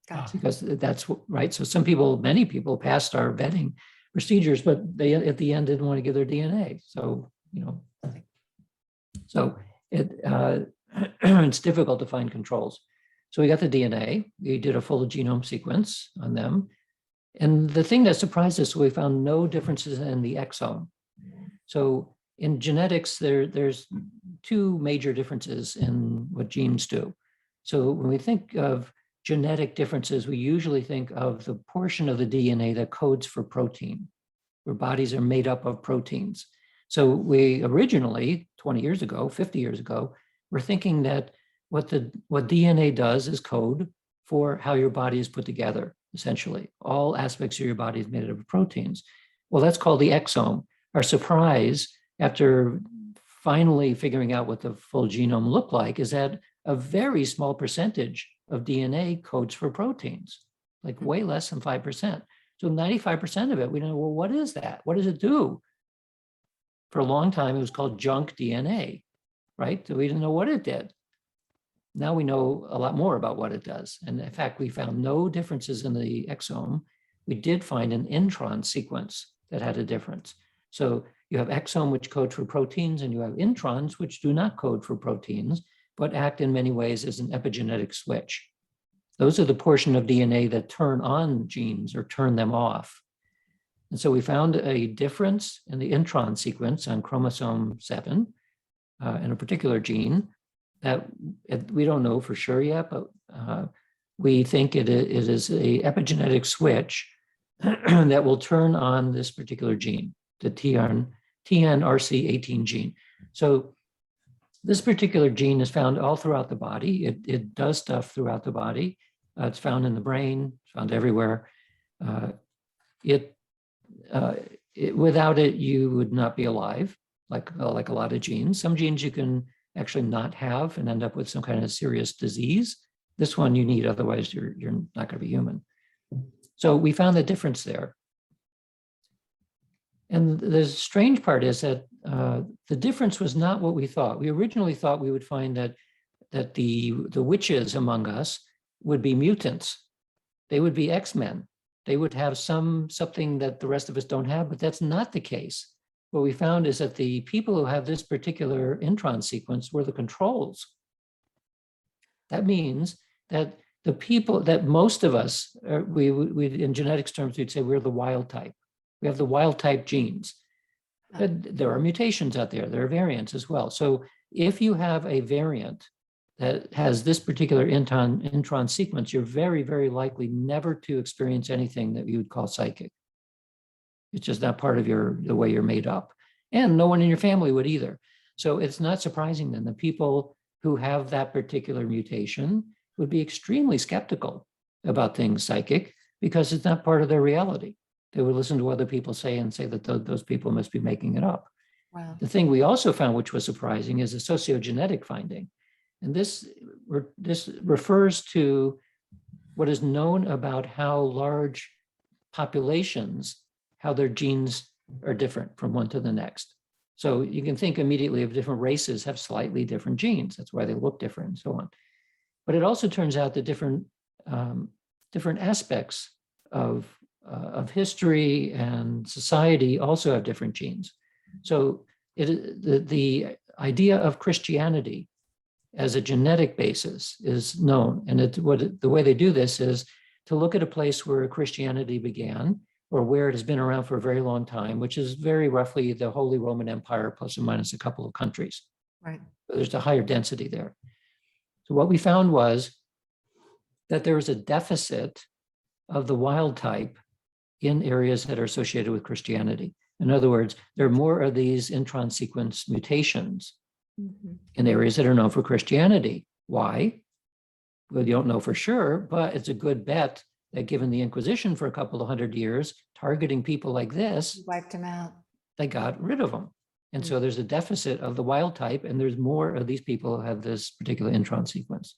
Gotcha. Because that's right. So many people passed our vetting procedures, but they at the end didn't want to give their DNA. So, it's difficult to find controls. So we got the DNA, we did a full genome sequence on them. And the thing that surprised us, we found no differences in the exome. So in genetics, there's 2 major differences in what genes do. So when we think of genetic differences, we usually think of the portion of the DNA that codes for protein, where bodies are made up of proteins. So we originally, 20 years ago, 50 years ago, were thinking that what DNA does is code for how your body is put together, essentially. All aspects of your body is made up of proteins. Well, that's called the exome. Our surprise, after finally figuring out what the full genome looked like, is that a very small percentage of DNA codes for proteins, like way less than 5%. So 95% of it, we don't know, well, what is that? What does it do? For a long time, it was called junk DNA, right? So we didn't know what it did. Now we know a lot more about what it does. And in fact, we found no differences in the exome. We did find an intron sequence that had a difference. So you have exome, which codes for proteins, and you have introns, which do not code for proteins, but act in many ways as an epigenetic switch. Those are the portion of DNA that turn on genes or turn them off. And so we found a difference in the intron sequence on chromosome 7 in a particular gene that we don't know for sure yet, but we think it is a epigenetic switch that will turn on this particular gene, the TNRC18 gene. So this particular gene is found all throughout the body. It does stuff throughout the body. It's found in the brain, it's found everywhere. Without it, you would not be alive, like a lot of genes. Some genes you can actually not have and end up with some kind of serious disease. This one you need, otherwise you're not going to be human. So we found the difference there. And the strange part is that the difference was not what we thought. We originally thought we would find that the witches among us would be mutants. They would be X-Men. They would have something that the rest of us don't have, but that's not the case. What we found is that the people who have this particular intron sequence were the controls. That means that the people that most of us, we in genetics terms, we'd say we're the wild type. We have the wild type genes. But there are mutations out there. There are variants as well. So if you have a variant that has this particular intron sequence, you're very, very likely never to experience anything that you would call psychic. It's just not part of the way you're made up. And no one in your family would either. So it's not surprising then that people who have that particular mutation would be extremely skeptical about things psychic because it's not part of their reality. They would listen to what other people say and say that those people must be making it up. Wow. The thing we also found, which was surprising, is a sociogenetic finding. And this refers to what is known about how large populations, how their genes are different from one to the next. So you can think immediately of different races have slightly different genes. That's why they look different and so on. But it also turns out that different aspects of history and society also have different genes. So the idea of Christianity as a genetic basis is known. And the way they do this is to look at a place where Christianity began or where it has been around for a very long time, which is very roughly the Holy Roman Empire plus or minus a couple of countries. Right. There's a higher density there. So what we found was that there was a deficit of the wild type in areas that are associated with Christianity. In other words, there are more of these intron sequence mutations in areas that are known for Christianity. Why? Well, you don't know for sure, but it's a good bet that given the Inquisition for a couple of 100 years, targeting people like this, Wiped them out. they got rid of them. And so there's a deficit of the wild type, and there's more of these people who have this particular intron sequence.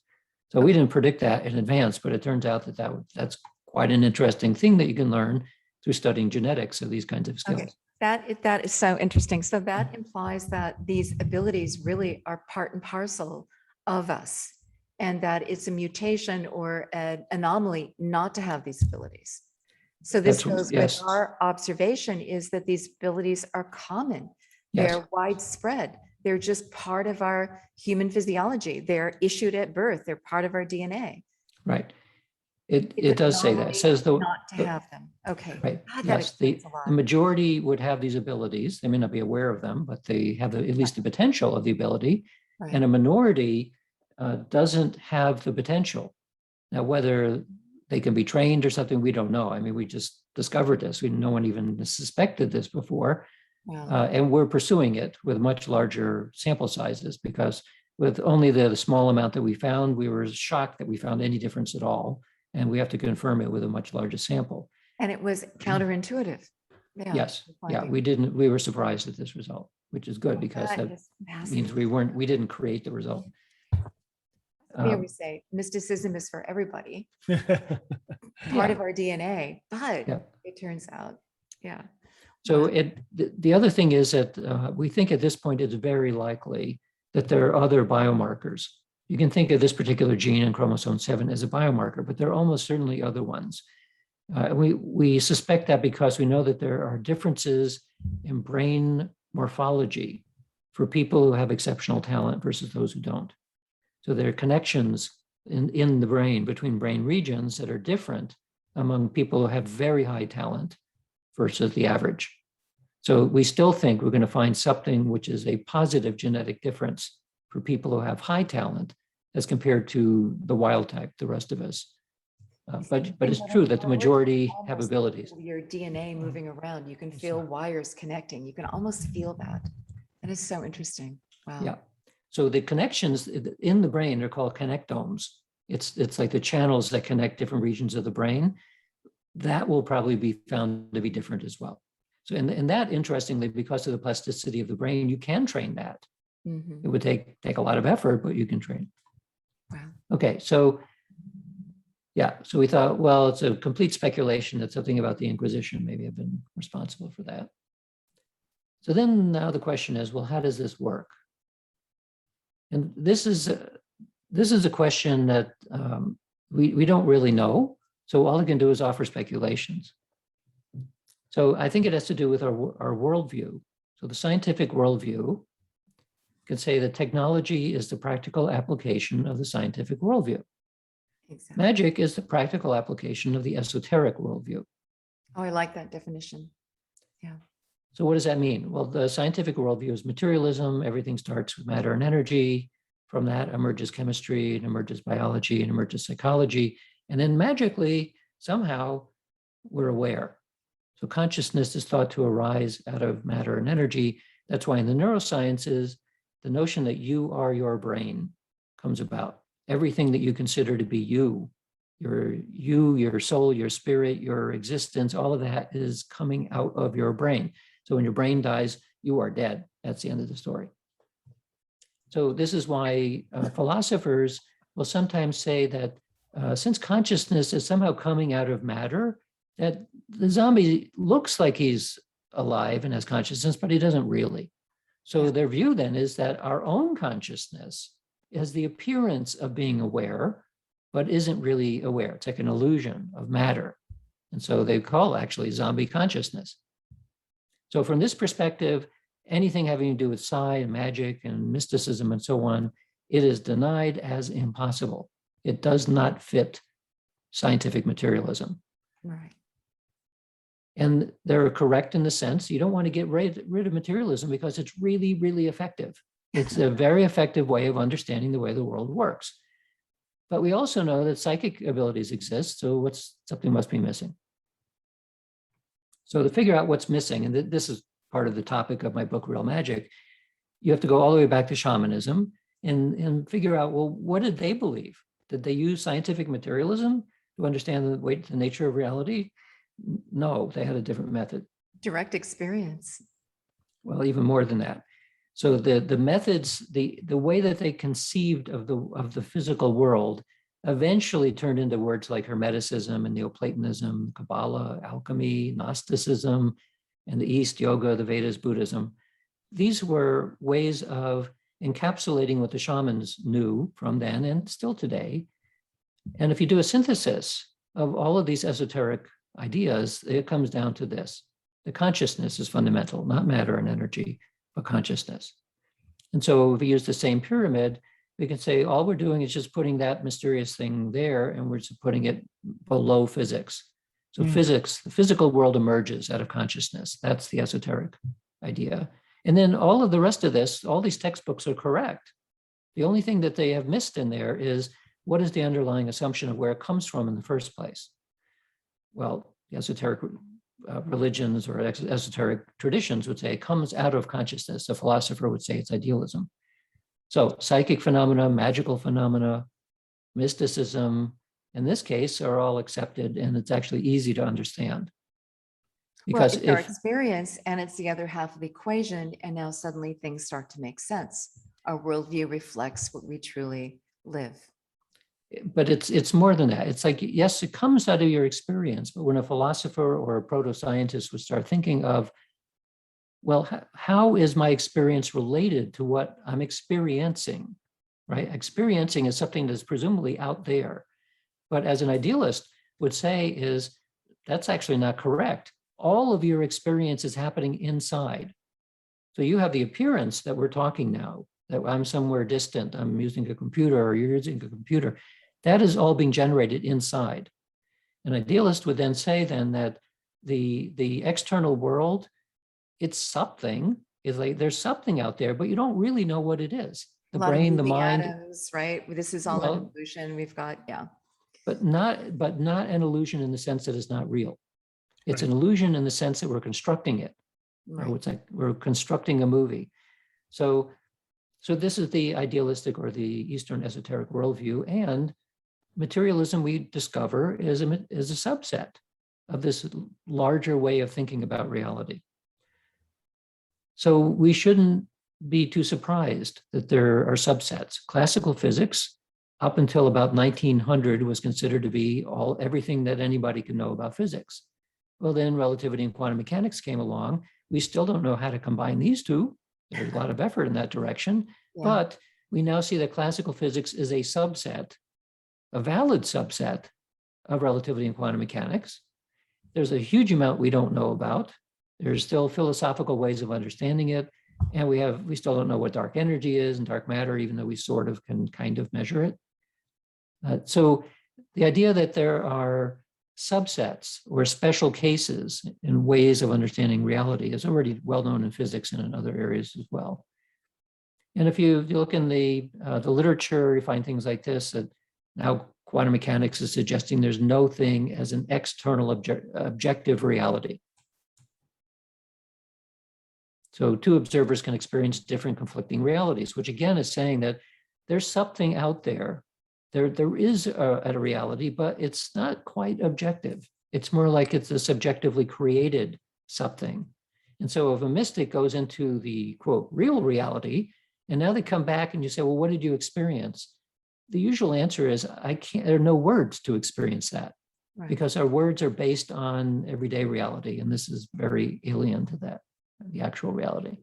So we didn't predict that in advance, but it turns out that's quite an interesting thing that you can learn through studying genetics of these kinds of skills. Okay. That is so interesting. So that implies that these abilities really are part and parcel of us, and that it's a mutation or an anomaly not to have these abilities. So this goes with our observation is that these abilities are common. They're widespread. They're just part of our human physiology. They're issued at birth. They're part of our DNA. Right. It does say that. It says not to have them. Okay. Right. God, that Yes, explains a lot. the majority would have these abilities. They may not be aware of them, but they have at least the potential of the ability. Right. And a minority doesn't have the potential. Now, whether they can be trained or something, we don't know. I mean, we just discovered this. No one even suspected this before. Wow. And we're pursuing it with much larger sample sizes because with only the small amount that we found, we were shocked that we found any difference at all. And we have to confirm it with a much larger sample. And it was counterintuitive. Yeah. Yes. Yeah, we were surprised at this result, which is good because that means we didn't create the result. Here we say mysticism is for everybody, part of our DNA, but it turns out, So the other thing is that we think at this point it's very likely that there are other biomarkers. You can think of this particular gene in chromosome 7 as a biomarker, but there are almost certainly other ones. We suspect that because we know that there are differences in brain morphology for people who have exceptional talent versus those who don't. So there are connections in the brain between brain regions that are different among people who have very high talent versus the average. So we still think we're going to find something which is a positive genetic difference for people who have high talent as compared to the wild type, the rest of us. But it's true that the majority have abilities. Your DNA moving around, you can feel wires connecting. You can almost feel that. That is so interesting. Wow. Yeah. So the connections in the brain are called connectomes. It's like the channels that connect different regions of the brain. That will probably be found to be different as well. So and that, interestingly, because of the plasticity of the brain, you can train that. It would take a lot of effort, but you can train. Wow. Okay, so so we thought, well, it's a complete speculation that something about the Inquisition maybe have been responsible for that. So then now the question is, well, how does this work? And this is a question that we don't really know. So all I can do is offer speculations. So I think it has to do with our worldview. So the scientific worldview can say that technology is the practical application of the scientific worldview. Exactly. Magic is the practical application of the esoteric worldview. Oh, I like that definition. Yeah. So what does that mean? Well, the scientific worldview is materialism. Everything starts with matter and energy. From that emerges chemistry, and emerges biology, and emerges psychology. And then magically, somehow, we're aware. So consciousness is thought to arise out of matter and energy. That's why in the neurosciences, the notion that you are your brain comes about. Everything that you consider to be you, your soul, your spirit, your existence, all of that is coming out of your brain. So when your brain dies, you are dead. That's the end of the story. So this is why philosophers will sometimes say that since consciousness is somehow coming out of matter, that the zombie looks like he's alive and has consciousness, but he doesn't really. So their view then is that our own consciousness has the appearance of being aware, but isn't really aware. It's like an illusion of matter. And so they call actually zombie consciousness. So from this perspective, anything having to do with psi and magic and mysticism and so on, it is denied as impossible. It does not fit scientific materialism. Right. And they're correct in the sense you don't want to get rid of materialism because it's really, really effective. It's a very effective way of understanding the way the world works. But we also know that psychic abilities exist, so something must be missing. So to figure out what's missing, and this is part of the topic of my book, Real Magic, you have to go all the way back to shamanism and figure out, well, what did they believe? Did they use scientific materialism to understand the nature of reality? No, they had a different method. Direct experience. Well, even more than that. So the methods, the way that they conceived of the physical world eventually turned into words like Hermeticism and Neoplatonism, Kabbalah, alchemy, Gnosticism, and the East, yoga, the Vedas, Buddhism. These were ways of encapsulating what the shamans knew from then and still today. And if you do a synthesis of all of these esoteric ideas, it comes down to this. The consciousness is fundamental, not matter and energy, but consciousness. And so if we use the same pyramid, we can say all we're doing is just putting that mysterious thing there and we're just putting it below physics. So physics, the physical world emerges out of consciousness. That's the esoteric idea. And then all of the rest of this, all these textbooks are correct. The only thing that they have missed in there is what is the underlying assumption of where it comes from in the first place? Well, the esoteric religions or esoteric traditions would say it comes out of consciousness. A philosopher would say it's idealism. So psychic phenomena, magical phenomena, mysticism, in this case, are all accepted, and it's actually easy to understand. Because it's our experience and it's the other half of the equation, and now suddenly things start to make sense. Our worldview reflects what we truly live. But it's more than that. It's like, yes, it comes out of your experience, but when a philosopher or a proto-scientist would start thinking of, well, how is my experience related to what I'm experiencing, right? Experiencing is something that's presumably out there. But as an idealist would say is, that's actually not correct. All of your experience is happening inside. So you have the appearance that we're talking now, that I'm somewhere distant, I'm using a computer or you're using a computer. That is all being generated inside. An idealist would then say then that the external world, it's something, is like there's something out there, but you don't really know what it is. The brain, the mind. Atoms, right? This is all an illusion. We've got, But not an illusion in the sense that it's not real. It's an illusion in the sense that we're constructing it. Right. Or it's like we're constructing a movie. So this is the idealistic or the Eastern esoteric worldview, and materialism we discover is a subset of this larger way of thinking about reality. So we shouldn't be too surprised that there are subsets. Classical physics, up until about 1900, was considered to be everything that anybody can know about physics. Well, then relativity and quantum mechanics came along. We still don't know how to combine these two. There's a lot of effort in that direction, but we now see that classical physics is a subset, a valid subset of relativity and quantum mechanics. There's a huge amount we don't know about. There's still philosophical ways of understanding it. And we still don't know what dark energy is and dark matter, even though we sort of can kind of measure it. So the idea that there are subsets or special cases in ways of understanding reality is already well known in physics and in other areas as well. And if you look in the literature, you find things like this, that now quantum mechanics is suggesting there's no thing as an external objective reality. So two observers can experience different conflicting realities, which again is saying that there's something out there. There is a reality, but it's not quite objective. It's more like it's a subjectively created something. And so if a mystic goes into the quote real reality, and now they come back and you say, well, what did you experience? The usual answer is, I can't, there are no words to experience that, Right. because our words are based on everyday reality. And this is very alien to that, the actual reality.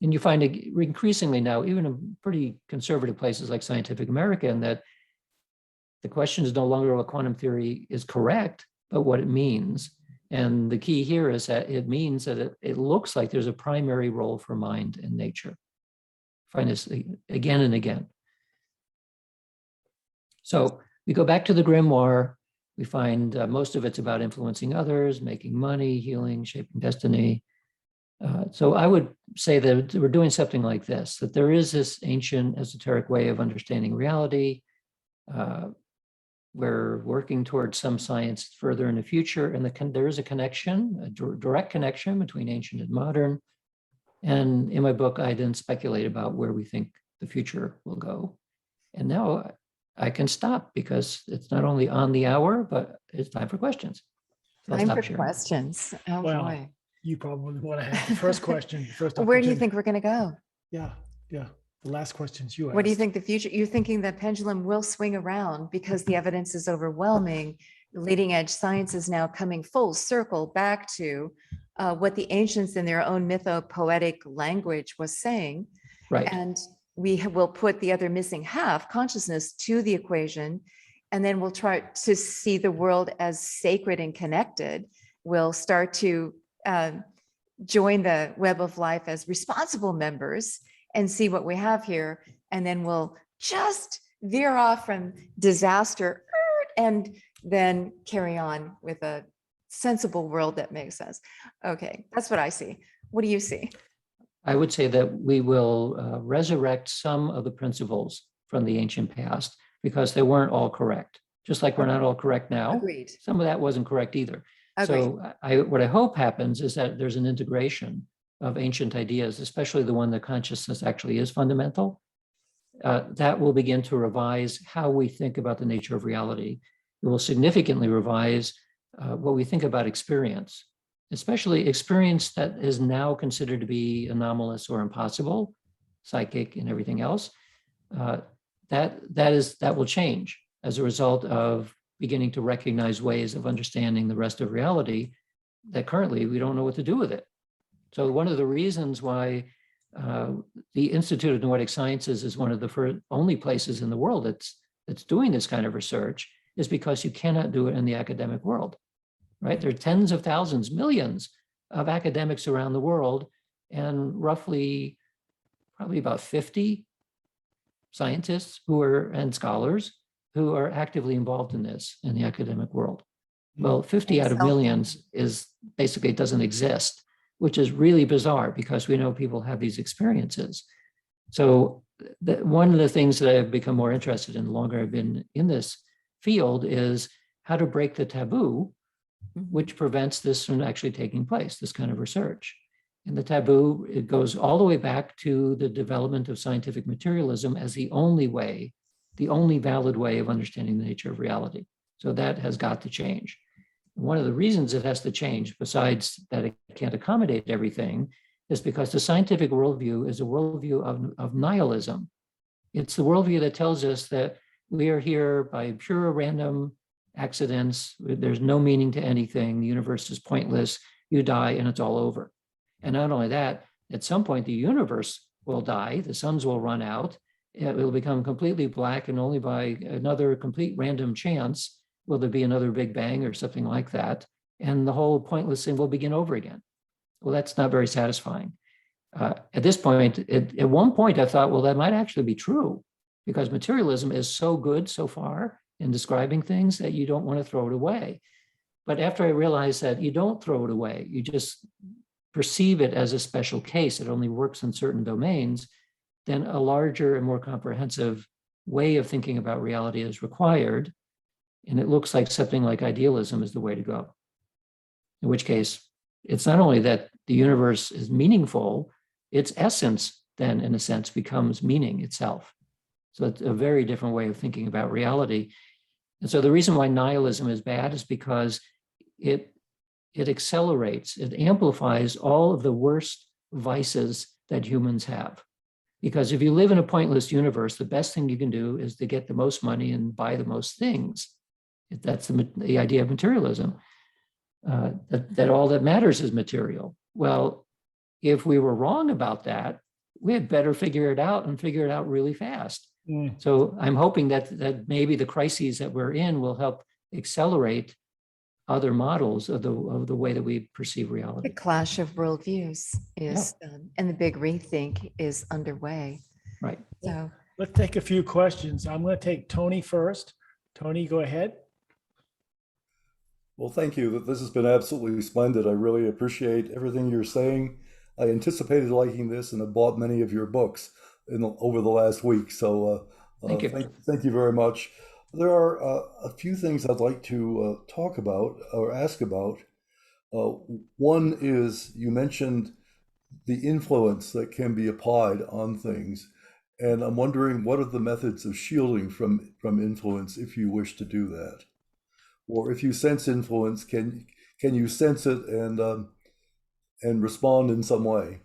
And you find it increasingly now, even in pretty conservative places like Scientific American, that the question is no longer what quantum theory is correct, but what it means. And the key here is that it means that it looks like there's a primary role for mind in nature. Find this again and again. So we go back to the grimoire. We find most of it's about influencing others, making money, healing, shaping destiny. So I would say that we're doing something like this, that there is this ancient esoteric way of understanding reality. We're working towards some science further in the future, and there is a connection, a direct connection between ancient and modern. And in my book, I then speculate about where we think the future will go. And now I can stop, because it's not only on the hour, but it's time for questions. So I'll Time stop for sharing. questions. Oh, Well, boy. You probably want to have the first question. First Where do you opportunity. think we're going to go? Yeah. The last questions you asked. What do you think the future? You're thinking the pendulum will swing around because the evidence is overwhelming. Leading edge science is now coming full circle back to what the ancients in their own mythopoetic language was saying. Right. And we will put the other missing half, consciousness, to the equation. And then we'll try to see the world as sacred and connected. We'll start to join the web of life as responsible members and see what we have here. And then we'll just veer off from disaster and then carry on with a sensible world that makes sense. Okay, that's what I see. What do you see? I would say that we will resurrect some of the principles from the ancient past, because they weren't all correct. Just like we're not all correct now. Agreed. Some of that wasn't correct either. Agreed. So what I hope happens is that there's an integration of ancient ideas, especially the one that consciousness actually is fundamental. That will begin to revise how we think about the nature of reality. It will significantly revise what we think about experience, especially experience that is now considered to be anomalous or impossible, psychic and everything else. That will change as a result of beginning to recognize ways of understanding the rest of reality that currently we don't know what to do with it. So one of the reasons why the Institute of Noetic Sciences is one of the only places in the world that's doing this kind of research is because you cannot do it in the academic world, right? There are tens of thousands, millions of academics around the world, and roughly probably about 50 scientists and scholars who are actively involved in this in the academic world. Well, 50 out of millions is basically, it doesn't exist, which is really bizarre because we know people have these experiences. So one of the things that I've become more interested in the longer I've been in this field is how to break the taboo, which prevents this from actually taking place, this kind of research. And the taboo, it goes all the way back to the development of scientific materialism as the only way, the only valid way of understanding the nature of reality. So that has got to change. One of the reasons it has to change, besides that it can't accommodate everything, is because the scientific worldview is a worldview of nihilism. It's the worldview that tells us that we are here by pure random accidents. There's no meaning to anything. The universe is pointless. You die and it's all over. And not only that, at some point the universe will die. The suns will run out. It will become completely black, and only by another complete random chance will there be another Big Bang or something like that. And the whole pointless thing will begin over again. Well, that's not very satisfying. At this point, at one point, I thought, well, that might actually be true, because materialism is so good so far in describing things that you don't want to throw it away. But after I realized that you don't throw it away, you just perceive it as a special case. It only works in certain domains. then a larger and more comprehensive way of thinking about reality is required. And it looks like something like idealism is the way to go. In which case, it's not only that the universe is meaningful, its essence then, in a sense, becomes meaning itself. So it's a very different way of thinking about reality. And so the reason why nihilism is bad is because it accelerates, it amplifies all of the worst vices that humans have. Because if you live in a pointless universe, the best thing you can do is to get the most money and buy the most things. That's the idea of materialism, that all that matters is material. Well, if we were wrong about that, we had better figure it out and figure it out really fast. So I'm hoping that maybe the crises that we're in will help accelerate other models of the way that we perceive The reality. clash of worldviews is, and the big rethink is underway. Right. So Let's take a few questions. I'm going to take Tony first. Tony, go ahead. Well, thank you. This has been absolutely splendid. I really appreciate everything you're saying. I anticipated liking this and have bought many of your books over the last week. So Thank you. Thank you very much. There are a few things I'd like to talk about or ask about. One is you mentioned the influence that can be applied on things. And I'm wondering, what are the methods of shielding from influence if you wish to do that? Or if you sense influence, can you sense it and respond in some way?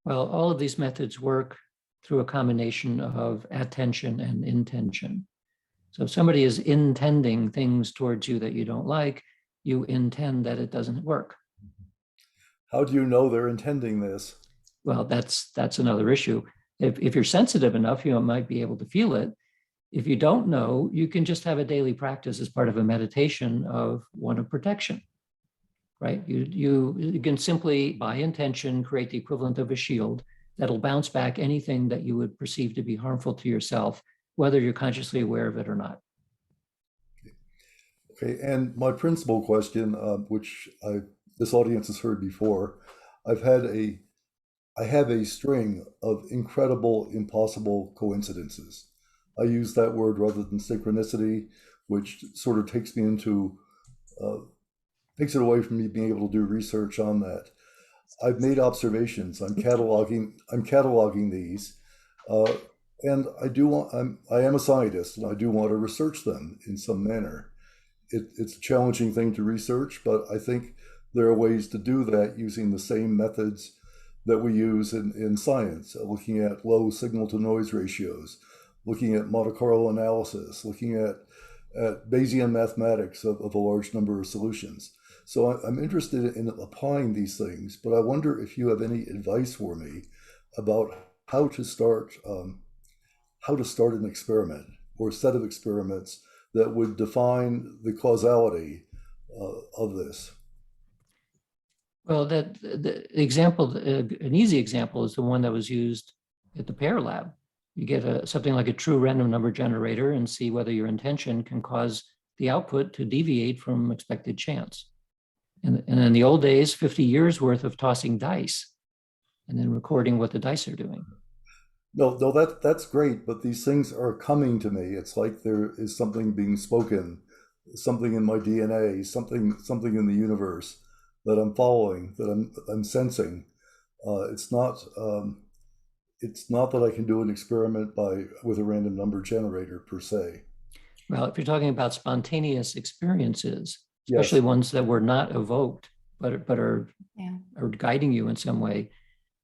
Well, all of these methods work through a combination of attention and intention. So if somebody is intending things towards you that you don't like, you intend that it doesn't work. How do you know they're intending this? Well, that's another issue. If you're sensitive enough, you might be able to feel it. If you don't know, you can just have a daily practice as part of a meditation of one of protection, right? You can simply, by intention, create the equivalent of a shield that'll bounce back anything that you would perceive to be harmful to yourself, whether you're consciously aware of it or not. Okay, and my principal question, which this audience has heard before, I have a string of incredible, impossible coincidences. I use that word rather than synchronicity, which sort of takes it away from me being able to do research on that. I've made observations. I'm cataloging these, and I am a scientist, and I do want to research them in some manner. It's a challenging thing to research, but I think there are ways to do that using the same methods that we use in science, looking at low signal to noise ratios, looking at monocordal analysis, looking at Bayesian mathematics of a large number of solutions. So I'm interested in applying these things, but I wonder if you have any advice for me about how to start an experiment or a set of experiments that would define the causality of this. Well, the example, an easy example is the one that was used at the Pear Lab. You get something like a true random number generator and see whether your intention can cause the output to deviate from expected chance. And in the old days, 50 years worth of tossing dice and then recording what the dice are doing. No, that's great, but these things are coming to me. It's like there is something being spoken, something in my DNA, something in the universe that I'm following, that I'm sensing. It's not that I can do an experiment with a random number generator per se. Well, if you're talking about spontaneous experiences, especially ones that were not evoked, but are guiding you in some way,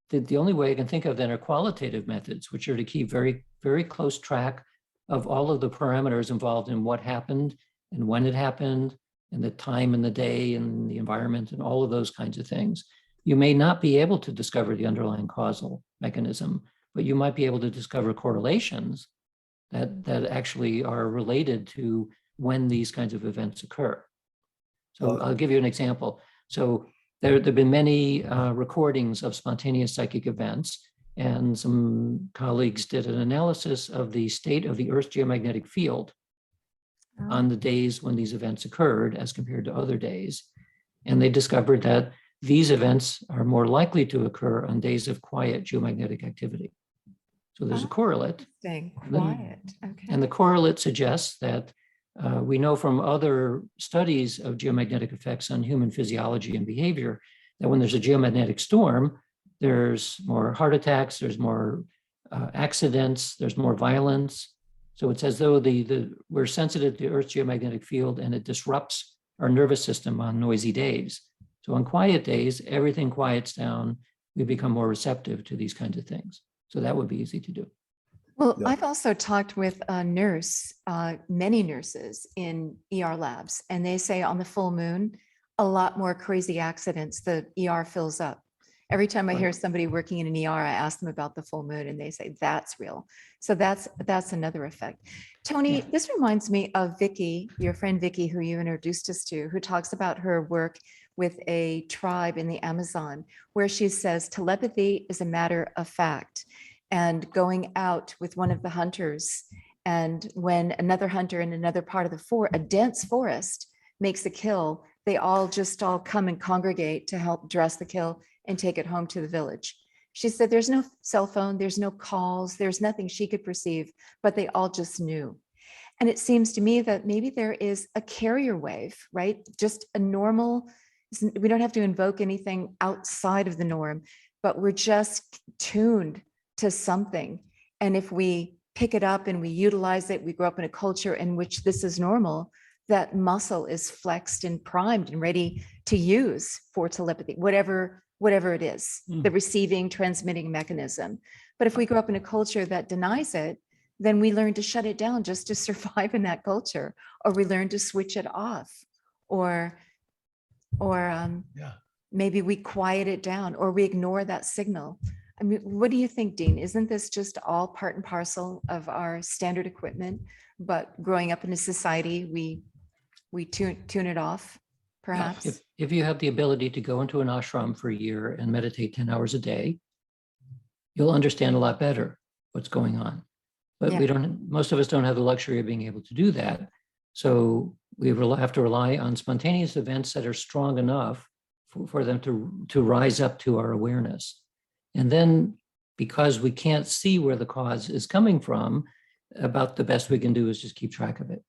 the only way I can think of then are qualitative methods, which are to keep very, very close track of all of the parameters involved in what happened and when it happened and the time and the day and the environment and all of those kinds of things. You may not be able to discover the underlying causal mechanism, but you might be able to discover correlations that actually are related to when these kinds of events occur. So I'll give you an example. So there have been many recordings of spontaneous psychic events, and some colleagues did an analysis of the state of the Earth's geomagnetic field on the days when these events occurred as compared to other days. And they discovered that these events are more likely to occur on days of quiet geomagnetic activity. So there's a correlate. Interesting. Quiet. Okay. And the correlate suggests that we know from other studies of geomagnetic effects on human physiology and behavior that when there's a geomagnetic storm, there's more heart attacks, there's more accidents, there's more violence. So it's as though we're sensitive to Earth's geomagnetic field and it disrupts our nervous system on noisy days. So on quiet days, everything quiets down. We become more receptive to these kinds of things. So that would be easy to do. Well, Yeah. I've also talked with a nurse, many nurses in ER labs, and they say on the full moon, a lot more crazy accidents, the ER fills up. Every time I hear somebody working in an ER, I ask them about the full moon and they say that's real. So that's another effect. Tony, this reminds me of Vicky, your friend Vicky, who you introduced us to, who talks about her work with a tribe in the Amazon, where she says telepathy is a matter of fact. And going out with one of the hunters, and when another hunter in another part of a dense forest makes a kill, they all come and congregate to help dress the kill and take it home to the village. She said there's no cell phone, there's no calls, there's nothing she could perceive, but they all just knew. And it seems to me that maybe there is a carrier wave, right? Just a normal, we don't have to invoke anything outside of the norm, but we're just tuned to something. And if we pick it up and we utilize it, we grow up in a culture in which this is normal, that muscle is flexed and primed and ready to use for telepathy, whatever it is, the receiving, transmitting mechanism. But if we grow up in a culture that denies it, then we learn to shut it down just to survive in that culture, or we learn to switch it off, or maybe we quiet it down, or we ignore that signal. I mean, what do you think, Dean? Isn't this just all part and parcel of our standard equipment? But growing up in a society, we tune it off, perhaps? If you have the ability to go into an ashram for a year and meditate 10 hours a day, you'll understand a lot better what's going on. But most of us don't have the luxury of being able to do that. So we have to rely on spontaneous events that are strong enough for them to rise up to our awareness. And then because we can't see where the cause is coming from, about the best we can do is just keep track of it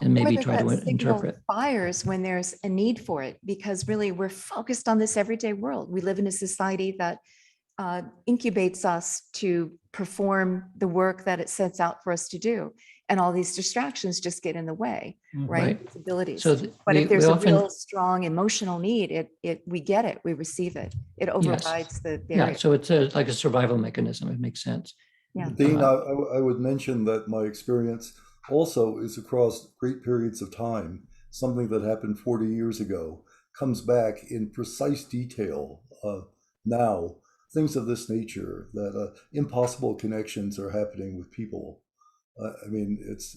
and maybe try to interpret. Fires when there's a need for it, because really we're focused on this everyday world. We live in a society that incubates us to perform the work that it sets out for us to do. And all these distractions just get in the way, right? These abilities. But if there's a real strong emotional need, we get it, we receive it. It overrides the barrier. Yeah, so it's like a survival mechanism. It makes sense. Yeah. Dean, I would mention that my experience also is across great periods of time. Something that happened 40 years ago comes back in precise detail now. Things of this nature, that impossible connections are happening with people. It's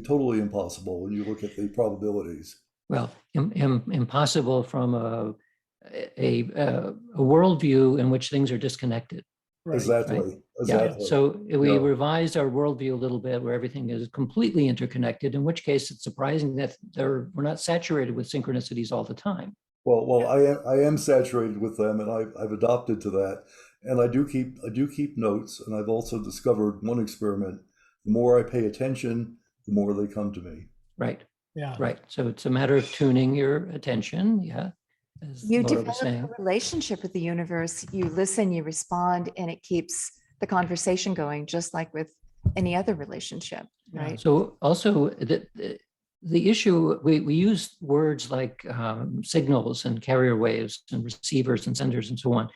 totally impossible when you look at the probabilities. Well, impossible from a worldview in which things are disconnected. Right. Exactly. Yeah. So we revised our worldview a little bit where everything is completely interconnected, in which case it's surprising that we're not saturated with synchronicities all the time. Well, I am saturated with them, and I've adopted to that, and I do keep notes, and I've also discovered one experiment: the more I pay attention, the more they come to me. Right. Yeah. Right. So it's a matter of tuning your attention. Yeah. As You Laura was develop saying. a relationship with the universe. You listen, you respond, and it keeps the conversation going, just like with any other relationship, right? So also the issue, we use words like signals and carrier waves and receivers and senders and so on.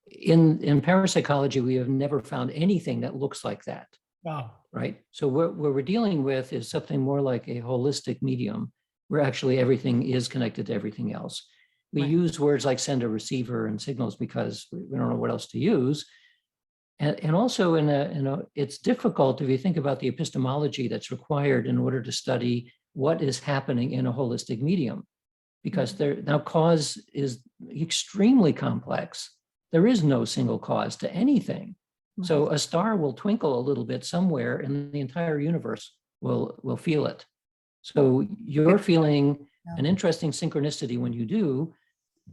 In parapsychology, we have never found anything that looks like that. Wow. Right. So what we're dealing with is something more like a holistic medium where actually everything is connected to everything else. We use words like sender, receiver, and signals because we don't know what else to use. And also it's difficult if you think about the epistemology that's required in order to study what is happening in a holistic medium, because now cause is extremely complex. There is no single cause to anything. So a star will twinkle a little bit somewhere and the entire universe will feel it. So you're feeling an interesting synchronicity when you do,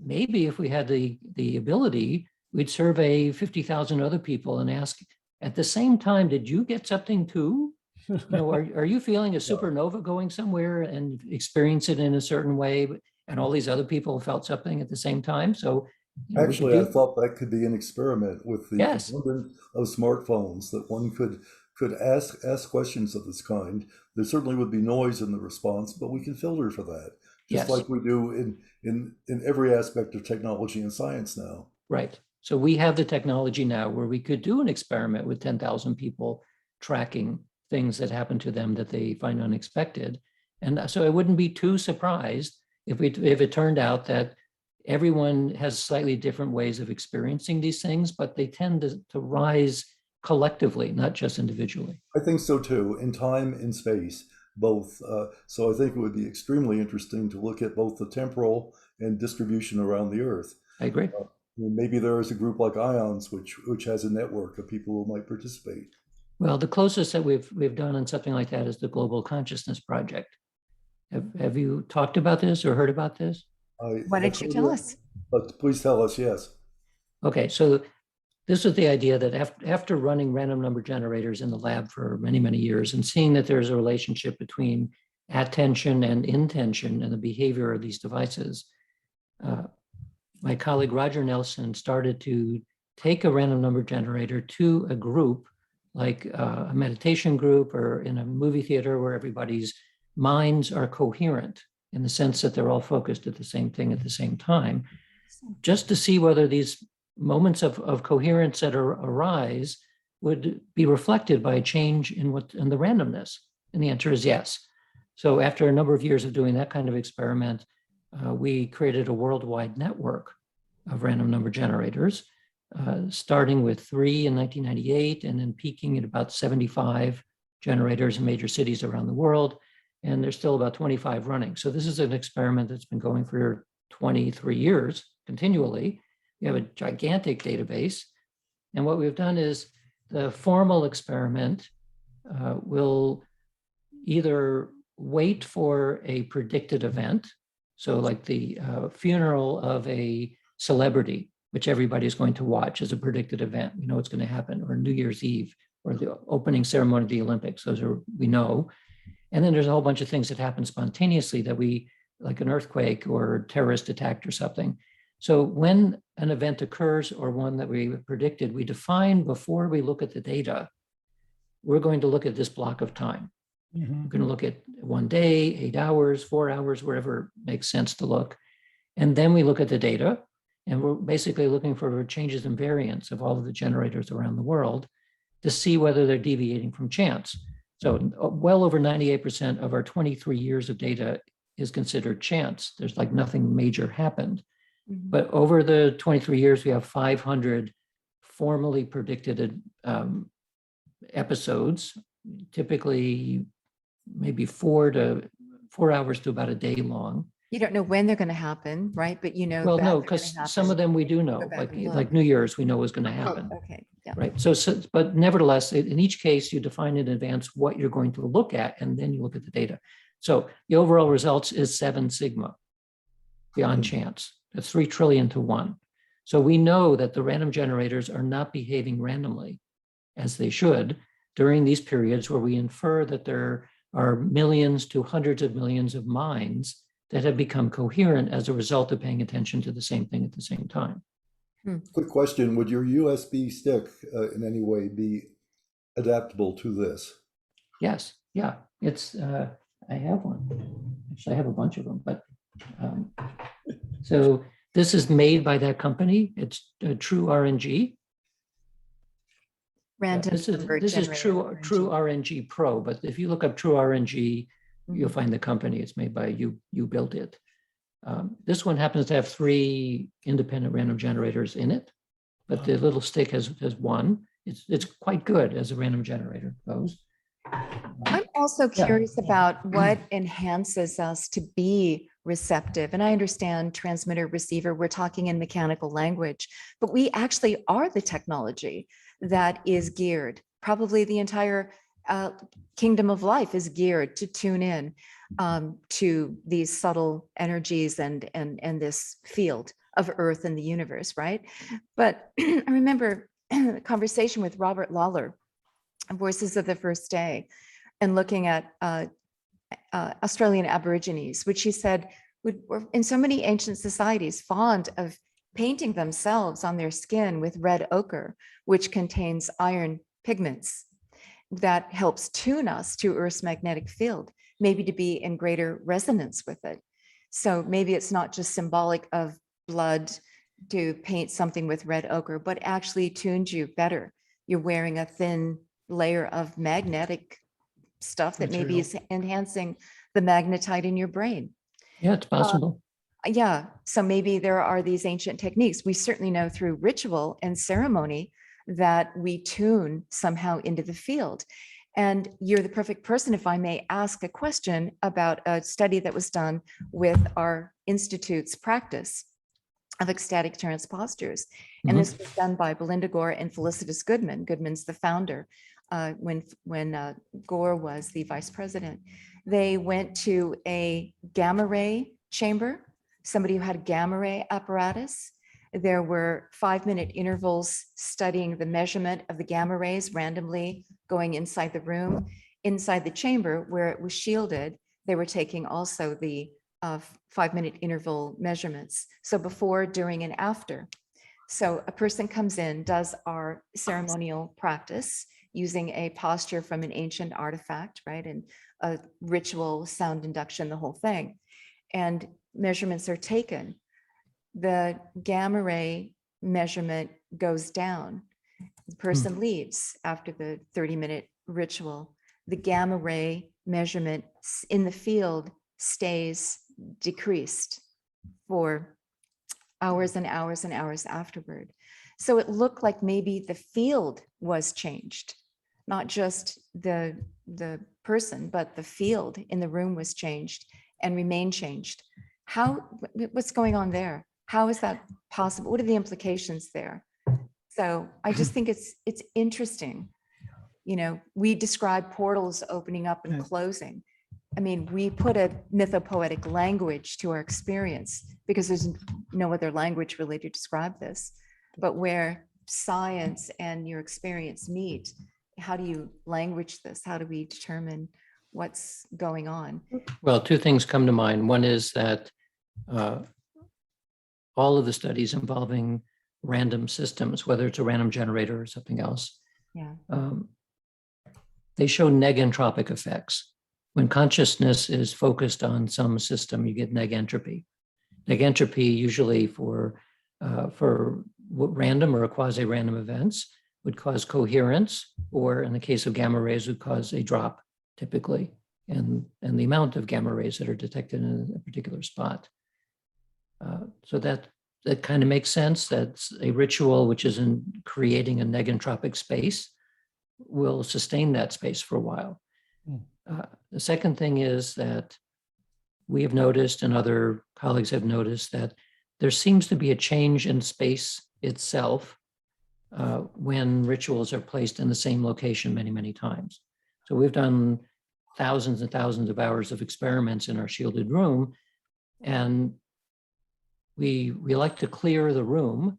maybe if we had the ability, we'd survey 50,000 other people and ask at the same time, did you get something too? You know, are you feeling a supernova going somewhere and experience it in a certain way, and all these other people felt something at the same time? So you know, Actually, I thought that could be an experiment with the Yes. abundance of smartphones, that one could ask questions of this kind. There certainly would be noise in the response, but we can filter for that, just Yes. like we do in every aspect of technology and science now. Right. So we have the technology now where we could do an experiment with 10,000 people tracking things that happen to them that they find unexpected. And so I wouldn't be too surprised if it turned out that everyone has slightly different ways of experiencing these things, but they tend to rise collectively, not just individually. I think so too, in time and space, both. So I think it would be extremely interesting to look at both the temporal and distribution around the Earth. I agree. Maybe there is a group like IONS, which has a network of people who might participate. Well, the closest that we've done on something like that is the Global Consciousness Project. Have you talked about this or heard about this? Why don't you tell us? But please tell us, yes. Okay, so this was the idea that after running random number generators in the lab for many, many years and seeing that there's a relationship between attention and intention and the behavior of these devices, my colleague Roger Nelson started to take a random number generator to a group like a meditation group or in a movie theater where everybody's minds are coherent in the sense that they're all focused at the same thing at the same time, just to see whether these moments of coherence that arise would be reflected by a change in the randomness. And the answer is yes. So after a number of years of doing that kind of experiment, we created a worldwide network of random number generators, starting with 3 in 1998 and then peaking at about 75 generators in major cities around the world. And there's still about 25 running. So this is an experiment that's been going for 23 years continually. We have a gigantic database. And what we've done is the formal experiment will either wait for a predicted event. So like the funeral of a celebrity, which everybody is going to watch as a predicted event. We know it's going to happen, or New Year's Eve, or the opening ceremony of the Olympics. Those are, we know. And then there's a whole bunch of things that happen spontaneously that we, like an earthquake or terrorist attack or something. So when an event occurs or one that we predicted, we define before we look at the data, we're going to look at this block of time. We're going to look at 1 day, 8 hours, 4 hours, wherever it makes sense to look. And then we look at the data, and we're basically looking for changes in variance of all of the generators around the world to see whether they're deviating from chance. So well over 98% of our 23 years of data is considered chance. There's like nothing major happened. But over the 23 years, we have 500 formally predicted episodes, typically maybe 4 hours to about a day long. You don't know when they're going to happen, right? But you know. Well, that no, they're because gonna some of happen. them we do know, Go back like and look. like New Year's, we know is going to Oh, happen. okay. Yeah. Right. So, but nevertheless, in each case, you define in advance what you're going to look at, and then you look at the data. So the overall results is 7 sigma beyond chance. That's 3 trillion to 1. So we know that the random generators are not behaving randomly as they should during these periods where we infer that there are millions to hundreds of millions of minds that have become coherent as a result of paying attention to the same thing at the same time. Quick question, would your USB stick in any way be adaptable to this? Yes, yeah, it's, I have one. Actually, I have a bunch of them, but so this is made by that company. It's True RNG. Random This is number True generator RNG Pro, but if you look up True RNG, you'll find the company. It's made by You Built It. This one happens to have 3 independent random generators in it, but the little stick has 1. It's quite good as a random generator goes. I'm also Yeah. curious about what enhances us to be receptive. And I understand transmitter receiver, we're talking in mechanical language, but we actually are the technology that is geared. Probably the entire kingdom of life is geared to tune in to these subtle energies and this field of Earth and the universe, right? But I remember a conversation with Robert Lawler, Voices of the First Day, and looking at Australian Aborigines, which he said were in so many ancient societies fond of painting themselves on their skin with red ochre, which contains iron pigments that helps tune us to Earth's magnetic field, maybe to be in greater resonance with it. So maybe it's not just symbolic of blood to paint something with red ochre, but actually tunes you better. You're wearing a thin layer of magnetic stuff that maybe is enhancing the magnetite in your brain. Yeah, it's possible. Yeah, so maybe there are these ancient techniques. We certainly know through ritual and ceremony that we tune somehow into the field. And you're the perfect person, if I may ask a question about a study that was done with our Institute's practice of ecstatic trance postures. And this was done by Belinda Gore and Felicitas Goodman. Goodman's the founder when Gore was the vice president. They went to a gamma ray chamber, somebody who had a gamma ray apparatus. There were 5-minute intervals studying the measurement of the gamma rays randomly going inside the room. Inside the chamber where it was shielded, they were taking also the 5-minute interval measurements. So before, during, and after. So a person comes in, does our ceremonial practice using a posture from an ancient artifact, right? And a ritual, sound induction, the whole thing. And measurements are taken. The gamma ray measurement goes down. The person leaves after the 30-minute ritual. The gamma ray measurement in the field stays decreased for hours and hours and hours afterward. So it looked like maybe the field was changed, not just the person, but the field in the room was changed and remained changed. What's going on there? How is that possible? What are the implications there? So I just think it's interesting. You know, we describe portals opening up and closing. I mean, we put a mythopoetic language to our experience because there's no other language really to describe this. But where science and your experience meet, how do you language this? How do we determine what's going on? Well, two things come to mind. One is that all of the studies involving random systems, whether it's a random generator or something else, they show negentropic effects. When consciousness is focused on some system, you get negentropy. Negentropy usually for random or quasi-random events would cause coherence, or in the case of gamma rays, would cause a drop typically, and the amount of gamma rays that are detected in a particular spot. So that kind of makes sense. That's a ritual which is in creating a negentropic space will sustain that space for a while. The second thing is that we have noticed, and other colleagues have noticed, that there seems to be a change in space itself when rituals are placed in the same location many, many times. So we've done thousands and thousands of hours of experiments in our shielded room, and we like to clear the room,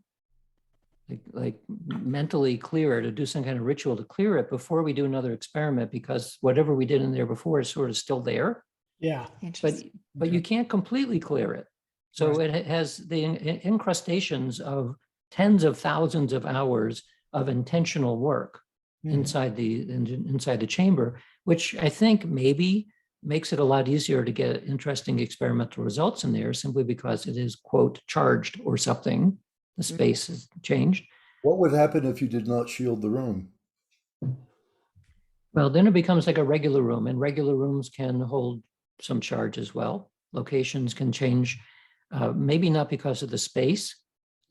like mentally clear it, to do some kind of ritual to clear it before we do another experiment, because whatever we did in there before is sort of still there. Yeah. But you can't completely clear it. So it has the incrustations of tens of thousands of hours of intentional work inside the chamber, which I think maybe makes it a lot easier to get interesting experimental results in there, simply because it is, quote, charged or something. The space has changed. What would happen if you did not shield the room? Well, then it becomes like a regular room, and regular rooms can hold some charge as well. Locations can change, maybe not because of the space,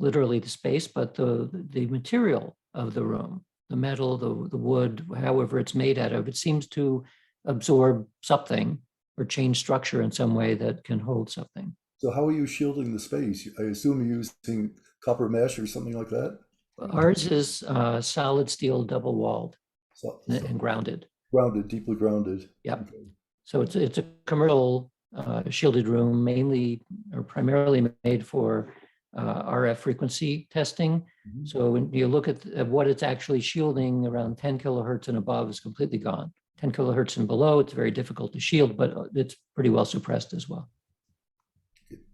literally the space, but the material of the room, the metal, the wood, however it's made out of. It seems to absorb something or change structure in some way that can hold something. So how are you shielding the space? I assume you're using copper mesh or something like that? Ours is solid steel, double walled and grounded. Grounded, deeply grounded. Yep. Okay. So it's a commercial shielded room, mainly or primarily made for RF frequency testing. Mhm. So when you look at what it's actually shielding, around 10 kilohertz and above is completely gone. 10 kilohertz and below, it's very difficult to shield, but it's pretty well suppressed as well.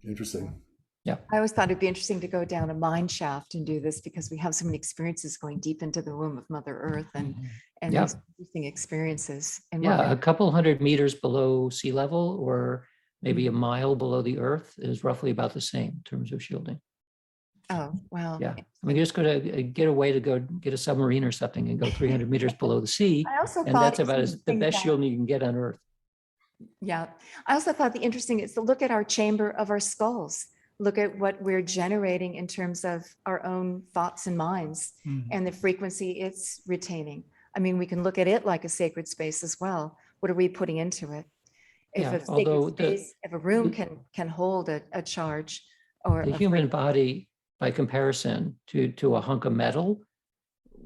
Interesting. I always thought it'd be interesting to go down a mine shaft and do this because we have so many experiences going deep into the womb of Mother Earth and Yeah. these interesting experiences. And Yeah, a couple hundred meters below sea level or maybe a mile below the earth is roughly about the same in terms of shielding. oh, wow. Yeah. I mean, you're just going to get away to go get a submarine or something and go 300 meters below the sea. I also And thought that's it was about the interesting best that- shielding you can get on earth. Yeah. I also thought the interesting is to look at our chamber of our skulls. Look at what we're generating in terms of our own thoughts and minds and the frequency it's retaining. I mean, we can look at it like a sacred space as well. What are we putting into it? If Yeah, a although sacred space, if a room the- can hold a charge or The a human frequency. body, by comparison to a hunk of metal,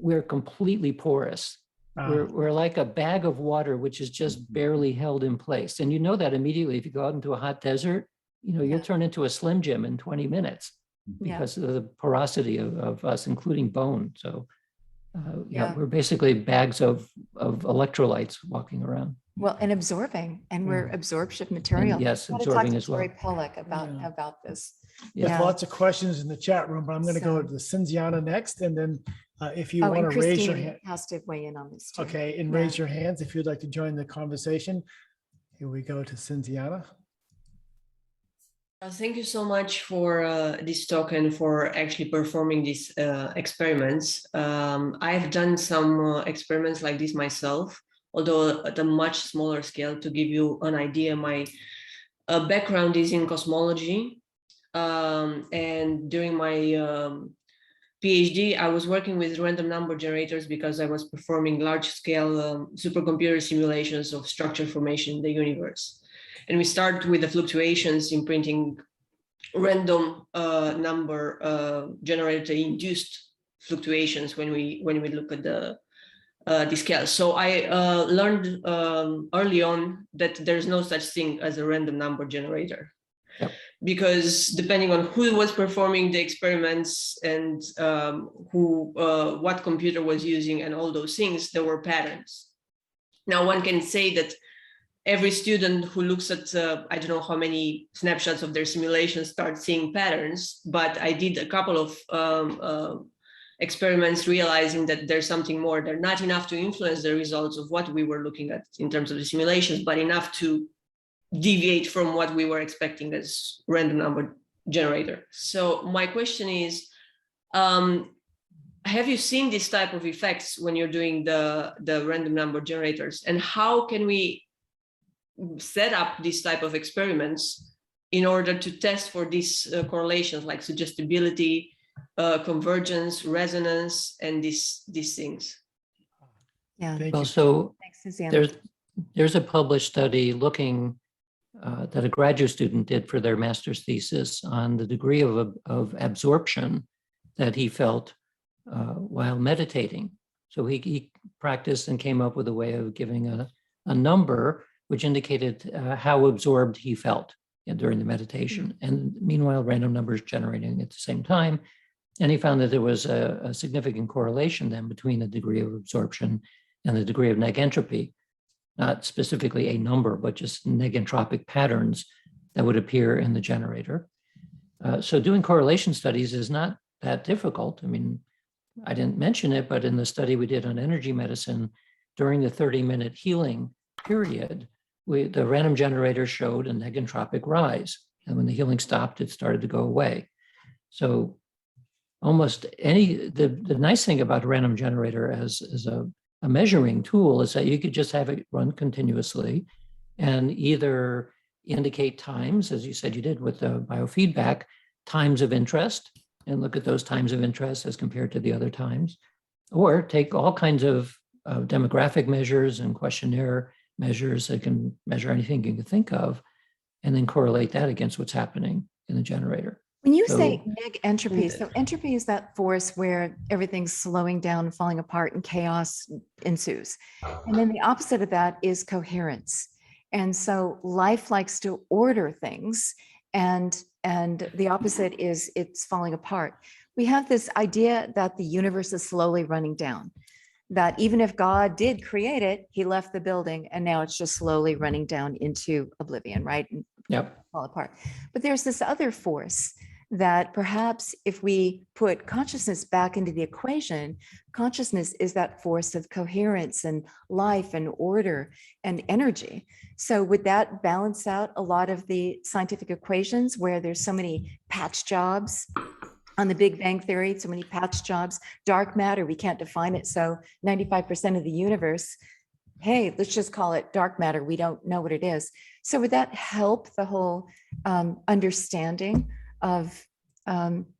we're completely porous. We're like a bag of water, which is just barely held in place. And you know that immediately. If you go out into a hot desert, you'll Yeah. turn into a Slim Jim in 20 minutes Yeah. because of the porosity of us, including bone. So Yeah. we're basically bags of electrolytes walking around. Well, and absorbing, and we're absorption material. yes, I gotta absorbing talk to as well. Terry Pollock about Yeah. this. Yeah. There's lots of questions in the chat room, but I'm going to go So- to Cinziana next. And then if you Oh, want and to raise your Christine hand. has to weigh in on this too. Okay, and Yeah. raise your hands if you'd like to join the conversation. Here we go to Cinziana. Thank you so much for this talk and for actually performing these experiments. I've done some experiments like this myself, although at a much smaller scale. To give you an idea, my background is in cosmology. And during my PhD, I was working with random number generators because I was performing large-scale supercomputer simulations of structure formation in the universe. And we start with the fluctuations imprinting random number generator-induced fluctuations when we look at the scale. So I learned early on that there's no such thing as a random number generator. Yep. Because depending on who was performing the experiments and what computer was using and all those things, there were patterns. Now one can say that every student who looks at, I don't know how many snapshots of their simulation starts seeing patterns, but I did a couple of experiments realizing that there's something more. They're not enough to influence the results of what we were looking at in terms of the simulations, but enough to deviate from what we were expecting as random number generator. So my question is, have you seen this type of effects when you're doing the random number generators? And how can we set up this type of experiments in order to test for these correlations like suggestibility, convergence, resonance, and these things? Yeah. Thank Well, you. so Thanks, Susanna. there's a published study looking that a graduate student did for their master's thesis on the degree of absorption that he felt while meditating. So he practiced and came up with a way of giving a number which indicated how absorbed he felt during the meditation. And meanwhile, random numbers generating at the same time. And he found that there was a significant correlation then between the degree of absorption and the degree of negentropy, not specifically a number, but just negentropic patterns that would appear in the generator. So doing correlation studies is not that difficult. I mean, I didn't mention it, but in the study we did on energy medicine, during the 30-minute healing period, the random generator showed a negentropic rise. And when the healing stopped, it started to go away. So almost the nice thing about a random generator as a measuring tool is that you could just have it run continuously and either indicate times, as you said you did with the biofeedback, times of interest, and look at those times of interest as compared to the other times, or take all kinds of demographic measures and questionnaire measures that can measure anything you can think of, and then correlate that against what's happening in the generator. When you So- say neg entropy, so entropy is that force where everything's slowing down, falling apart, and chaos ensues. And then the opposite of that is coherence. And so life likes to order things, and and the opposite is it's falling apart. We have this idea that the universe is slowly running down, that even if God did create it, he left the building and now it's just slowly running down into oblivion, right? And Yep. fall apart. But there's this other force that perhaps if we put consciousness back into the equation, consciousness is that force of coherence and life and order and energy. So would that balance out a lot of the scientific equations where there's so many patch jobs on the Big Bang Theory, so many patch jobs, dark matter, we can't define it. So 95% of the universe, hey, let's just call it dark matter. We don't know what it is. So would that help the whole understanding of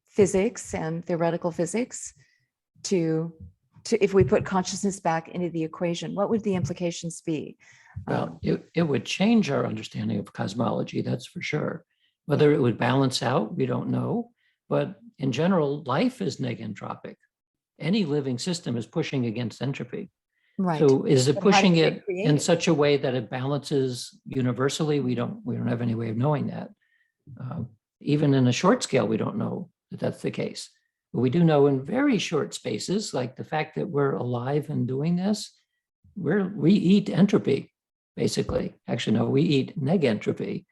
physics and theoretical physics to if we put consciousness back into the equation, what would the implications be? Well, it would change our understanding of cosmology, that's for sure. Whether it would balance out, we don't know. But in general, life is negentropic. Any living system is pushing against entropy. Right. So is it But how pushing did they it create in it? such a way that it balances universally? We don't have any way of knowing that. Even in a short scale, we don't know that that's the case. But we do know in very short spaces, like the fact that we're alive and doing this, we eat entropy, basically. Actually, no, we eat negentropy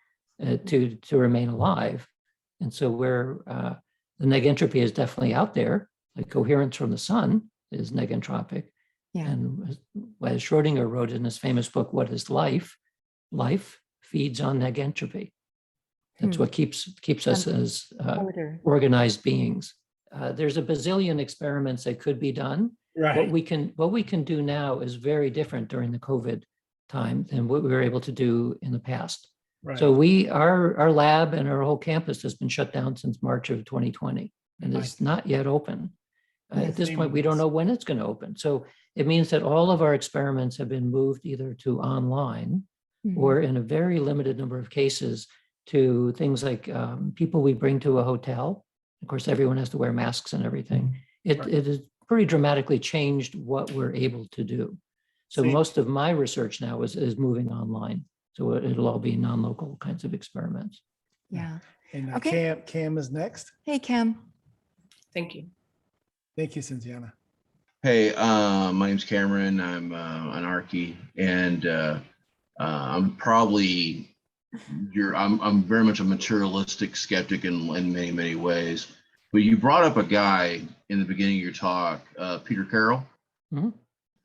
to remain alive. And so the negentropy is definitely out there. Like coherence from the sun is negentropic. Yeah. And as Schrodinger wrote in his famous book, What is Life? Life feeds on negentropy. That's what keeps us as Order. organized beings. There's a bazillion experiments that could be done. Right. What we can do now is very different during the COVID time than what we were able to do in the past. Right. So our lab and our whole campus has been shut down since March of 2020, and it's not yet open. At this point, we don't know when it's going to open. So it means that all of our experiments have been moved either to online or in a very limited number of cases to things like people we bring to a hotel. Of course, everyone has to wear masks and everything. It has pretty dramatically changed what we're able to do. So most of my research now is moving online. So it'll all be non-local kinds of experiments. Yeah. And Okay. Cam is next. Hey, Cam. Thank you. Thank you, Cynthiana. Hey, my name's Cameron. I'm an Archie, and I'm probably I'm very much a materialistic skeptic in many ways. But you brought up a guy in the beginning of your talk, Peter Carroll. Mm-hmm.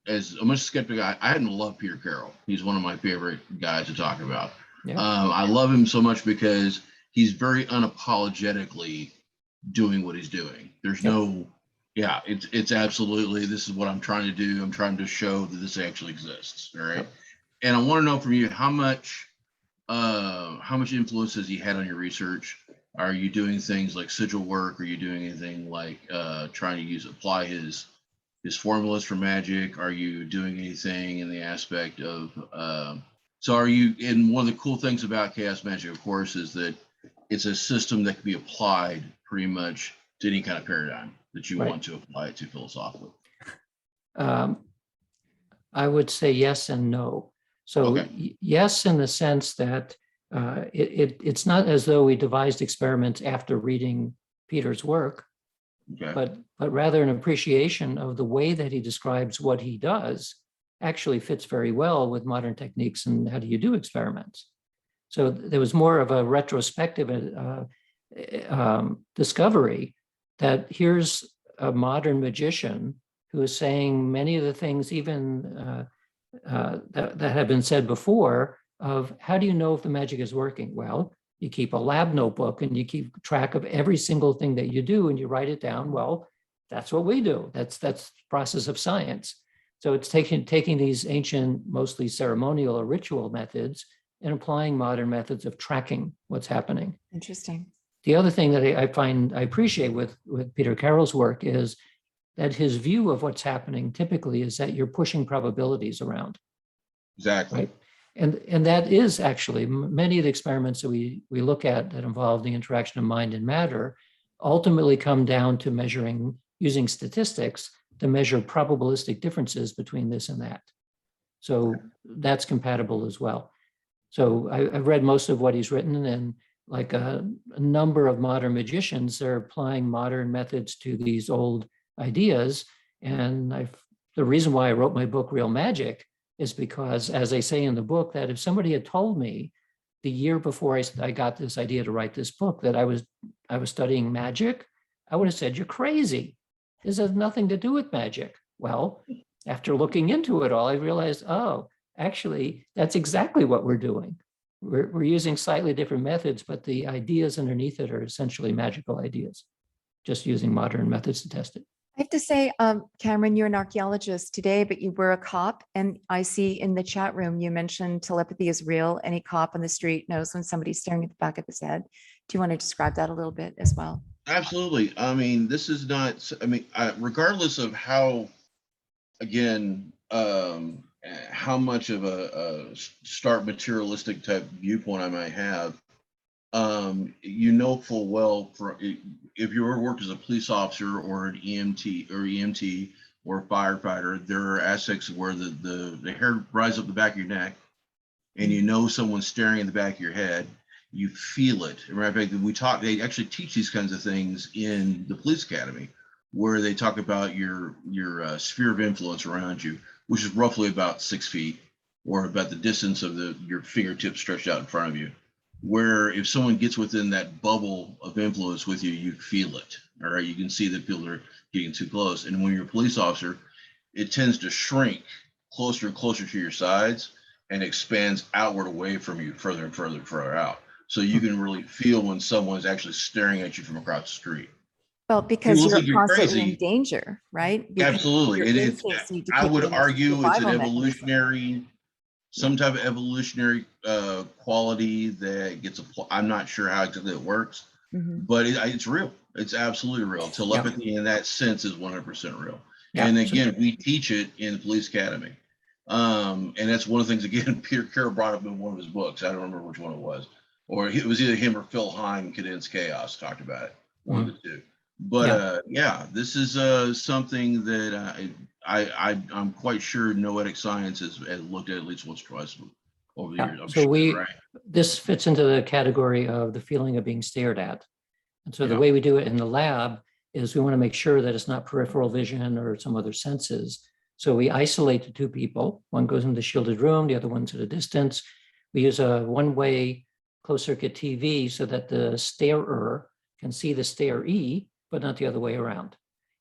As a much skeptic, I hadn't loved Peter Carroll. He's one of my favorite guys to talk about. Yeah. I love him so much because he's very unapologetically doing what he's doing. There's no, it's absolutely, this is what I'm trying to do. I'm trying to show that this actually exists. All right. Yep. And I want to know from you, how much influence has he had on your research? Are you doing things like sigil work? Are you doing anything like trying to apply his formulas for magic? Are you doing anything in the aspect of so are you, and one of the cool things about chaos magic, of course, is that it's a system that can be applied pretty much to any kind of paradigm that you want to apply it to philosophically. I would say yes and no. So yes, in the sense that it's not as though we devised experiments after reading Peter's work, but rather an appreciation of the way that he describes what he does actually fits very well with modern techniques and how do you do experiments. So there was more of a retrospective discovery that here's a modern magician who is saying many of the things even that have been said before of how do you know if the magic is working? Well, you keep a lab notebook and you keep track of every single thing that you do and you write it down. Well, that's what we do. That's the process of science. So it's taking these ancient, mostly ceremonial or ritual methods and applying modern methods of tracking what's happening. Interesting. The other thing that I appreciate with Peter Carroll's work is that his view of what's happening typically is that you're pushing probabilities around. Exactly. Right? And that is actually many of the experiments that we look at that involve the interaction of mind and matter ultimately come down to using statistics to measure probabilistic differences between this and that. So that's compatible as well. So I've read most of what he's written, and like a number of modern magicians, they're applying modern methods to these old ideas. And the reason why I wrote my book, Real Magic, is because, as I say in the book, that if somebody had told me the year before I got this idea to write this book that I was studying magic, I would have said, you're crazy. This has nothing to do with magic. Well, after looking into it all, I realized, oh, actually, that's exactly what we're doing. We're using slightly different methods, but the ideas underneath it are essentially magical ideas, just using modern methods to test it. I have to say, Cameron, you're an archaeologist today, but you were a cop. And I see in the chat room, you mentioned telepathy is real. Any cop on the street knows when somebody's staring at the back of his head. Do you want to describe that a little bit as well? Absolutely. I mean, this is not, I mean, regardless of how, again, how much of a stark materialistic type viewpoint I might have, you know full well, if you ever worked as a police officer or an EMT or a firefighter, there are aspects where the hair rises up the back of your neck, and you know someone's staring in the back of your head. You feel it. Matter of fact, they actually teach these kinds of things in the police academy, where they talk about your sphere of influence around you, which is roughly about 6 feet, or about the distance of your fingertips stretched out in front of you. Where if someone gets within that bubble of influence with you, you feel it. All right, you can see that people are getting too close. And when you're a police officer, it tends to shrink closer and closer to your sides and expands outward away from you, further and further out. So you can really feel when someone's actually staring at you from across the street. Well, because People you're think you're constantly crazy. in danger, right? Because Absolutely. your instincts need to I kick would in as argue it's an survival mechanism. evolutionary, some type of evolutionary quality that gets applied. I'm not sure how exactly it works, but it's real. It's absolutely real. Telepathy in that sense is 100% real. Yeah. And again, we teach it in the police academy. And that's one of the things, again, Peter Carroll brought up in one of his books. I don't remember which one it was. Or it was either him or Phil Heim, Condensed Chaos, talked about it. One of the two. But yeah, this is something that I'm quite sure Noetic science has looked at least once or twice over the years. I'm So sure, right? this fits into the category of the feeling of being stared at. And so the way we do it in the lab is we want to make sure that it's not peripheral vision or some other senses. So we isolate the two people. One goes in the shielded room, the other one's at a distance. We use a one-way closed circuit TV so that the starer can see the staree, but not the other way around.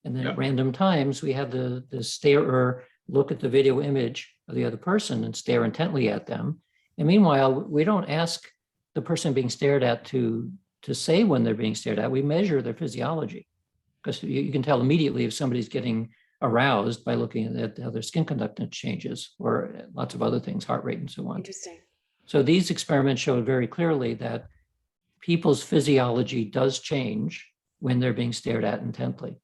And then at random times, we have the starer look at the video image of the other person and stare intently at them. And meanwhile, we don't ask the person being stared at to say when they're being stared at. We measure their physiology, because you can tell immediately if somebody's getting aroused by looking at how their skin conductance changes, or lots of other things, heart rate and so on. Interesting. So these experiments showed very clearly that people's physiology does change when they're being stared at intently.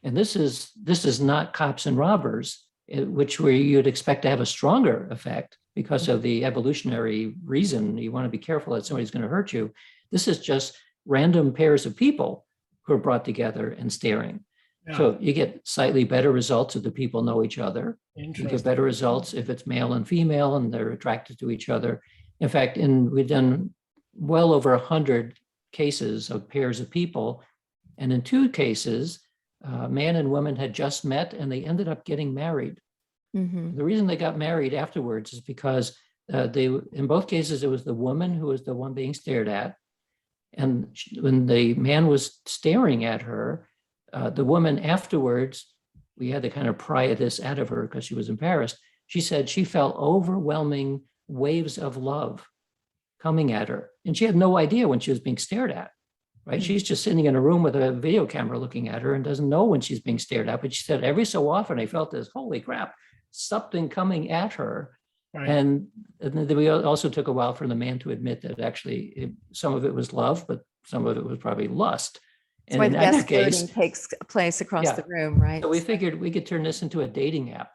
And this is not cops and robbers, which where you'd expect to have a stronger effect because of the evolutionary reason you want to be careful that somebody's going to hurt you. This is just random pairs of people who are brought together and staring. Yeah. So you get slightly better results if the people know each other. You get better results if it's male and female and they're attracted to each other. In fact, we've done well over 100 cases of pairs of people. And in 2 cases, man and woman had just met and they ended up getting married. Mm-hmm. The reason they got married afterwards is because in both cases, it was the woman who was the one being stared at. And when the man was staring at her, the woman afterwards, we had to kind of pry this out of her because she was embarrassed. She said she felt overwhelming waves of love coming at her. And she had no idea when she was being stared at, right? Mm-hmm. She's just sitting in a room with a video camera looking at her and doesn't know when she's being stared at. But she said every so often I felt this, holy crap, something coming at her. Right. And then we also took a while for the man to admit that actually some of it was love, but some of it was probably lust. That's why the best flirting takes place across the room, right? So we figured we could turn this into a dating app.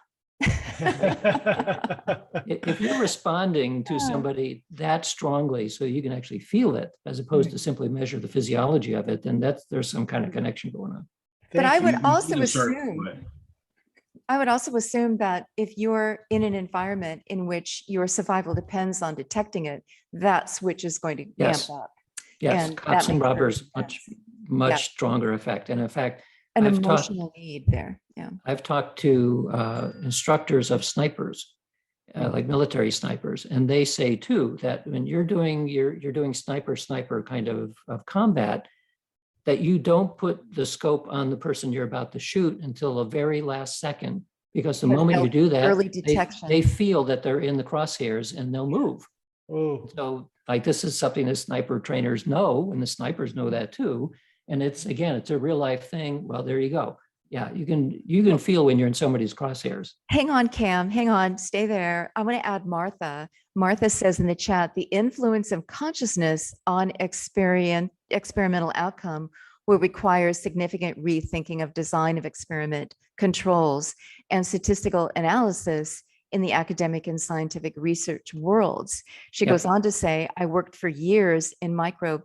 If you're responding to somebody that strongly, so you can actually feel it, as opposed to simply measure the physiology of it, then there's some kind of connection going on. But I would also assume that if you're in an environment in which your survival depends on detecting it, that switch is going to amp up. Yes, And cops that and makes robbers, perfect much, sense. much Yeah. stronger effect. And in fact, An I've talked, emotional need there. Yeah. I've talked to instructors of snipers, like military snipers, and they say too that when you're doing sniper kind of combat, that you don't put the scope on the person you're about to shoot until the very last second, because the Because moment you do that, early they detection. feel that they're in the crosshairs and they'll move. Oh, So like this is something that sniper trainers know, and the snipers know that too. And it's a real life thing. Well, there you go. Yeah, you can feel when you're in somebody's crosshairs. Hang on, Cam. Hang on. Stay there. I want to add Martha. Martha says in the chat, the influence of consciousness on experimental outcome will require significant rethinking of design of experiment controls and statistical analysis in the academic and scientific research worlds. She Yep. goes on to say, I worked for years in microbe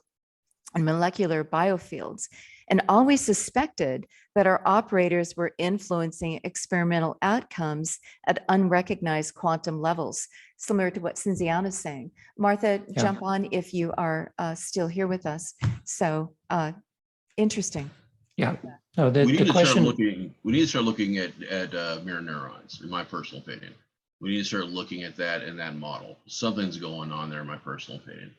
and molecular biofields and always suspected that our operators were influencing experimental outcomes at unrecognized quantum levels, similar to what Cinziana is saying. Martha, Yeah. jump on if you are still here with us. So interesting. Yeah. No, We need the to question. start looking at mirror neurons, in my personal opinion. We need to start looking at that in that model. Something's going on there, in my personal opinion.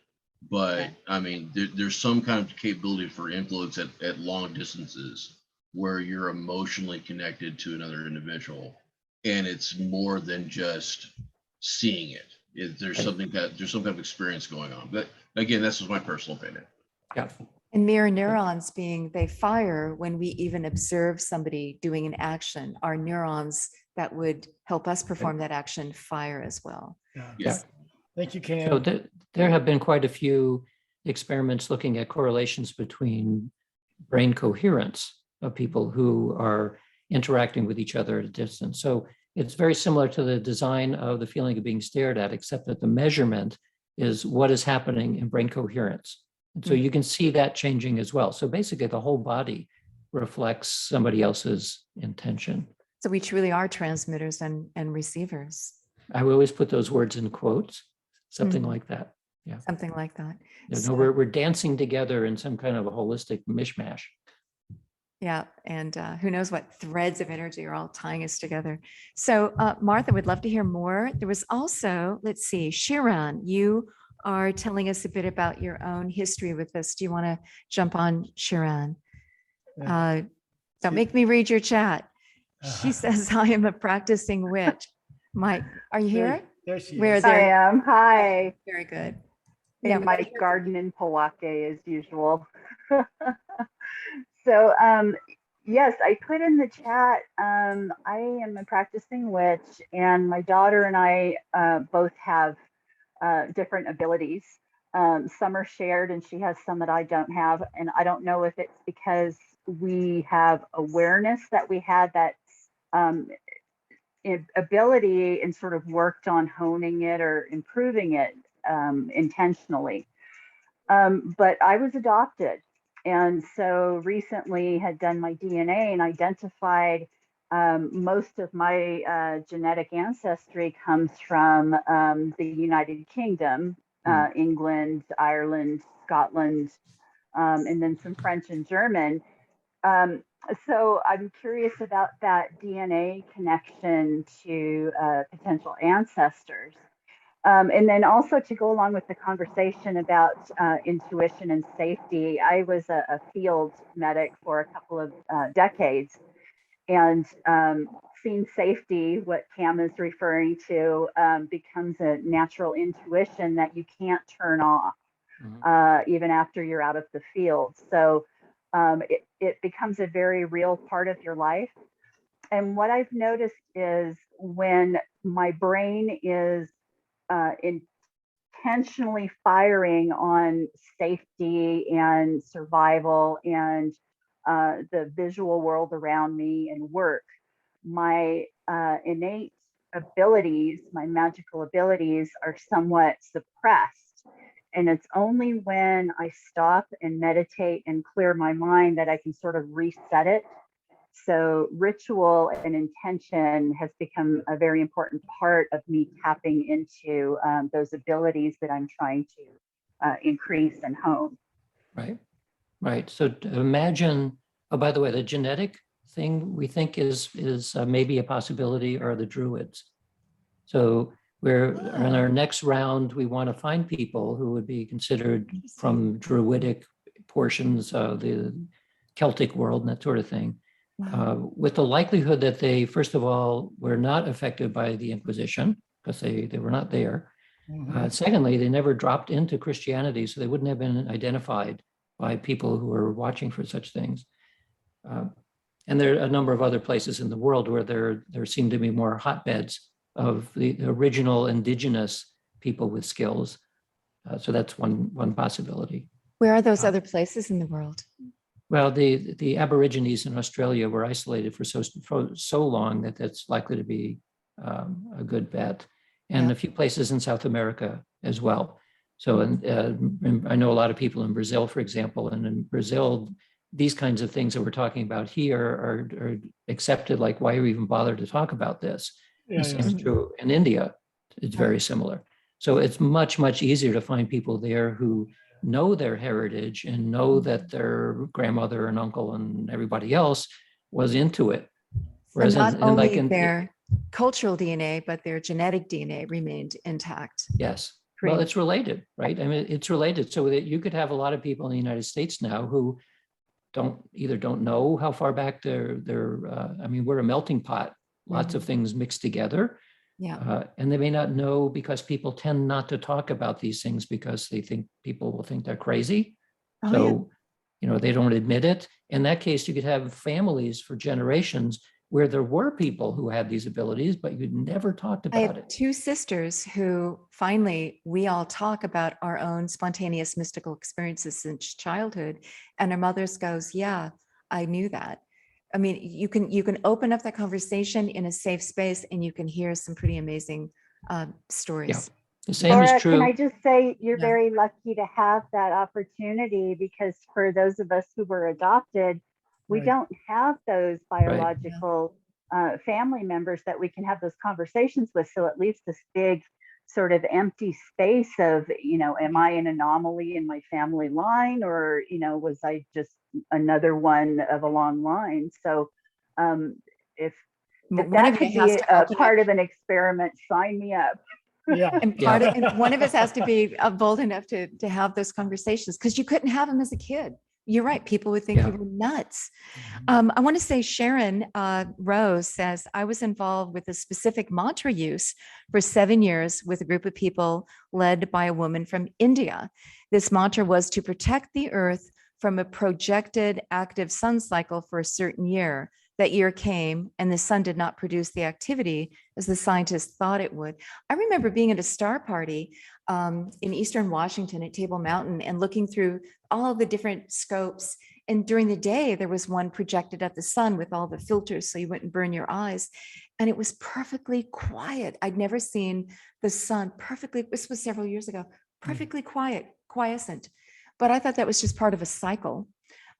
But I mean, there's some kind of capability for influence at long distances where you're emotionally connected to another individual, and it's more than just seeing it. There's some kind of experience going on. But again, that's just my personal opinion. Yeah. And mirror neurons being they fire when we even observe somebody doing an action. Our neurons that would help us perform that action fire as well. Yeah. Thank you, So Cam. there have been quite a few experiments looking at correlations between brain coherence of people who are interacting with each other at a distance. So it's very similar to the design of the feeling of being stared at, except that the measurement is what is happening in brain coherence. And so you can see that changing as well. So basically the whole body reflects somebody else's intention. So we truly are transmitters and receivers. I will always put those words in quotes, something Mhm. like that. Yeah. Something like that. You know, So- we're dancing together in some kind of a holistic mishmash. Yeah, and who knows what threads of energy are all tying us together. So Martha, would love to hear more. There was also, let's see, Shiran, you are telling us a bit about your own history with this. Do you want to jump on, Shiran? Don't make me read your chat. She says, I am a practicing witch. Mike, are you here? There she Where is. there- I am. Hi. Very good. In Yeah, we my gotta hear from garden in Powake as usual. So, yes, I put in the chat, I am a practicing witch, and my daughter and I both have different abilities. Some are shared, and she has some that I don't have. And I don't know if it's because we have awareness that we had that ability and sort of worked on honing it or improving it intentionally. But I was adopted. And so recently had done my DNA and identified most of my genetic ancestry comes from the United Kingdom, England, Ireland, Scotland, and then some French and German. So I'm curious about that DNA connection to potential ancestors. And then also to go along with the conversation about intuition and safety, I was a field medic for a couple of decades, and seeing safety, what Cam is referring to, becomes a natural intuition that you can't turn off even after you're out of the field. So it becomes a very real part of your life. And what I've noticed is when my brain is intentionally firing on safety and survival and the visual world around me and work, my innate abilities, my magical abilities are somewhat suppressed. And it's only when I stop and meditate and clear my mind that I can sort of reset it. So ritual and intention has become a very important part of me tapping into those abilities that I'm trying to increase and hone. Right. Right. So imagine, oh, by the way, the genetic thing we think is maybe a possibility are the Druids. So we're in our next round, we want to find people who would be considered from Druidic portions of the Celtic world and that sort of thing, with the likelihood that they, first of all, were not affected by the Inquisition because they were not there. Secondly, they never dropped into Christianity, so they wouldn't have been identified by people who are watching for such things. And there are a number of other places in the world where there seem to be more hotbeds of the original indigenous people with skills. So that's one possibility. Where are those other places in the world? Well, the Aborigines in Australia were isolated for so long that that's likely to be a good bet. And a few places in South America as well. So and I know a lot of people in Brazil, for example, and in Brazil, these kinds of things that we're talking about here are accepted. Like, why are we even bother to talk about this? The same is true in India. It's very similar. So it's much, much easier to find people there who know their heritage and know that their grandmother and uncle and everybody else was into it. Whereas not only their cultural DNA, but their genetic DNA remained intact. Yes. Well, it's related, right? I mean, it's related. So that you could have a lot of people in the United States now who don't know how far back I mean, we're a melting pot, lots of things mixed together. Yeah. And they may not know because people tend not to talk about these things because they think people will think they're crazy. They don't admit it. In that case, you could have families for generations where there were people who had these abilities, but you'd never talked about it. I have two sisters who finally, we all talk about our own spontaneous mystical experiences since childhood. And our mothers goes, yeah, I knew that. I mean, you can open up that conversation in a safe space and you can hear some pretty amazing stories. Yeah. The same Laura, is true. can I just say you're very lucky to have that opportunity, because for those of us who were adopted, we don't have those biological family members that we can have those conversations with. So it leaves this big sort of empty space of, am I an anomaly in my family line, or, was I just another one of a long line? So if that could be a part of an experiment, sign me up. Yeah. And one of us has to be bold enough to have those conversations, because you couldn't have them as a kid. You're right. People would think you were nuts. I want to say Sharon Rose says, I was involved with a specific mantra use for 7 years with a group of people led by a woman from India. This mantra was to protect the earth from a projected active sun cycle for a certain year. That year came and the sun did not produce the activity as the scientists thought it would. I remember being at a star party in Eastern Washington at Table Mountain and looking through all the different scopes. And during the day, there was one projected at the sun with all the filters so you wouldn't burn your eyes. And it was perfectly quiet. I'd never seen the sun perfectly, this was several years ago, perfectly quiescent. But I thought that was just part of a cycle.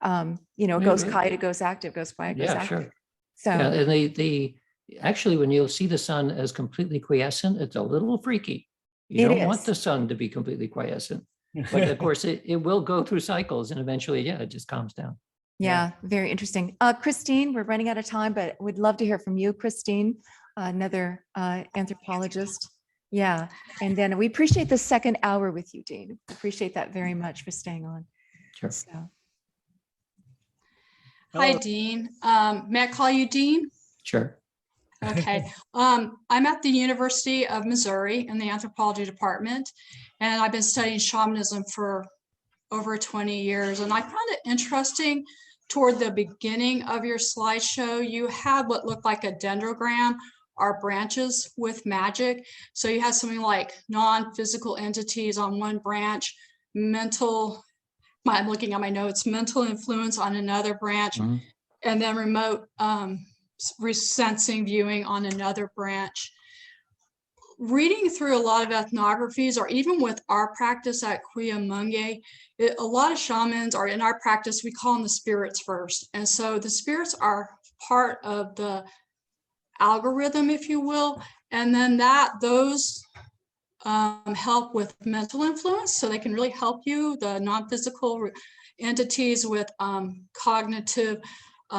It goes quiet, it goes active, goes quiet, goes active. Sure. So and they actually, when you'll see the sun as completely quiescent, it's a little freaky. You don't want the sun to be completely quiescent. But of course, it will go through cycles and eventually, it just calms down. Yeah, very interesting. Christine, we're running out of time, but we'd love to hear from you, Christine, another anthropologist. Yeah, and then we appreciate the second hour with you, Dean. Appreciate that very much for staying on. Sure. So. Hi, Dean. May I call you Dean? Sure. Okay. I'm at the University of Missouri in the anthropology department, and I've been studying shamanism for over 20 years. And I found it interesting toward the beginning of your slideshow, you had what looked like a dendrogram, or branches with magic. So you had something like non-physical entities on one branch, I'm looking at my notes, mental influence on another branch, and then remote sensing viewing on another branch. Reading through a lot of ethnographies, or even with our practice at Cuyamongue, a lot of shamans, or in our practice, we call them the spirits first. And so the spirits are part of the algorithm, if you will. And then those help with mental influence, so they can really help you, the non-physical entities with cognitive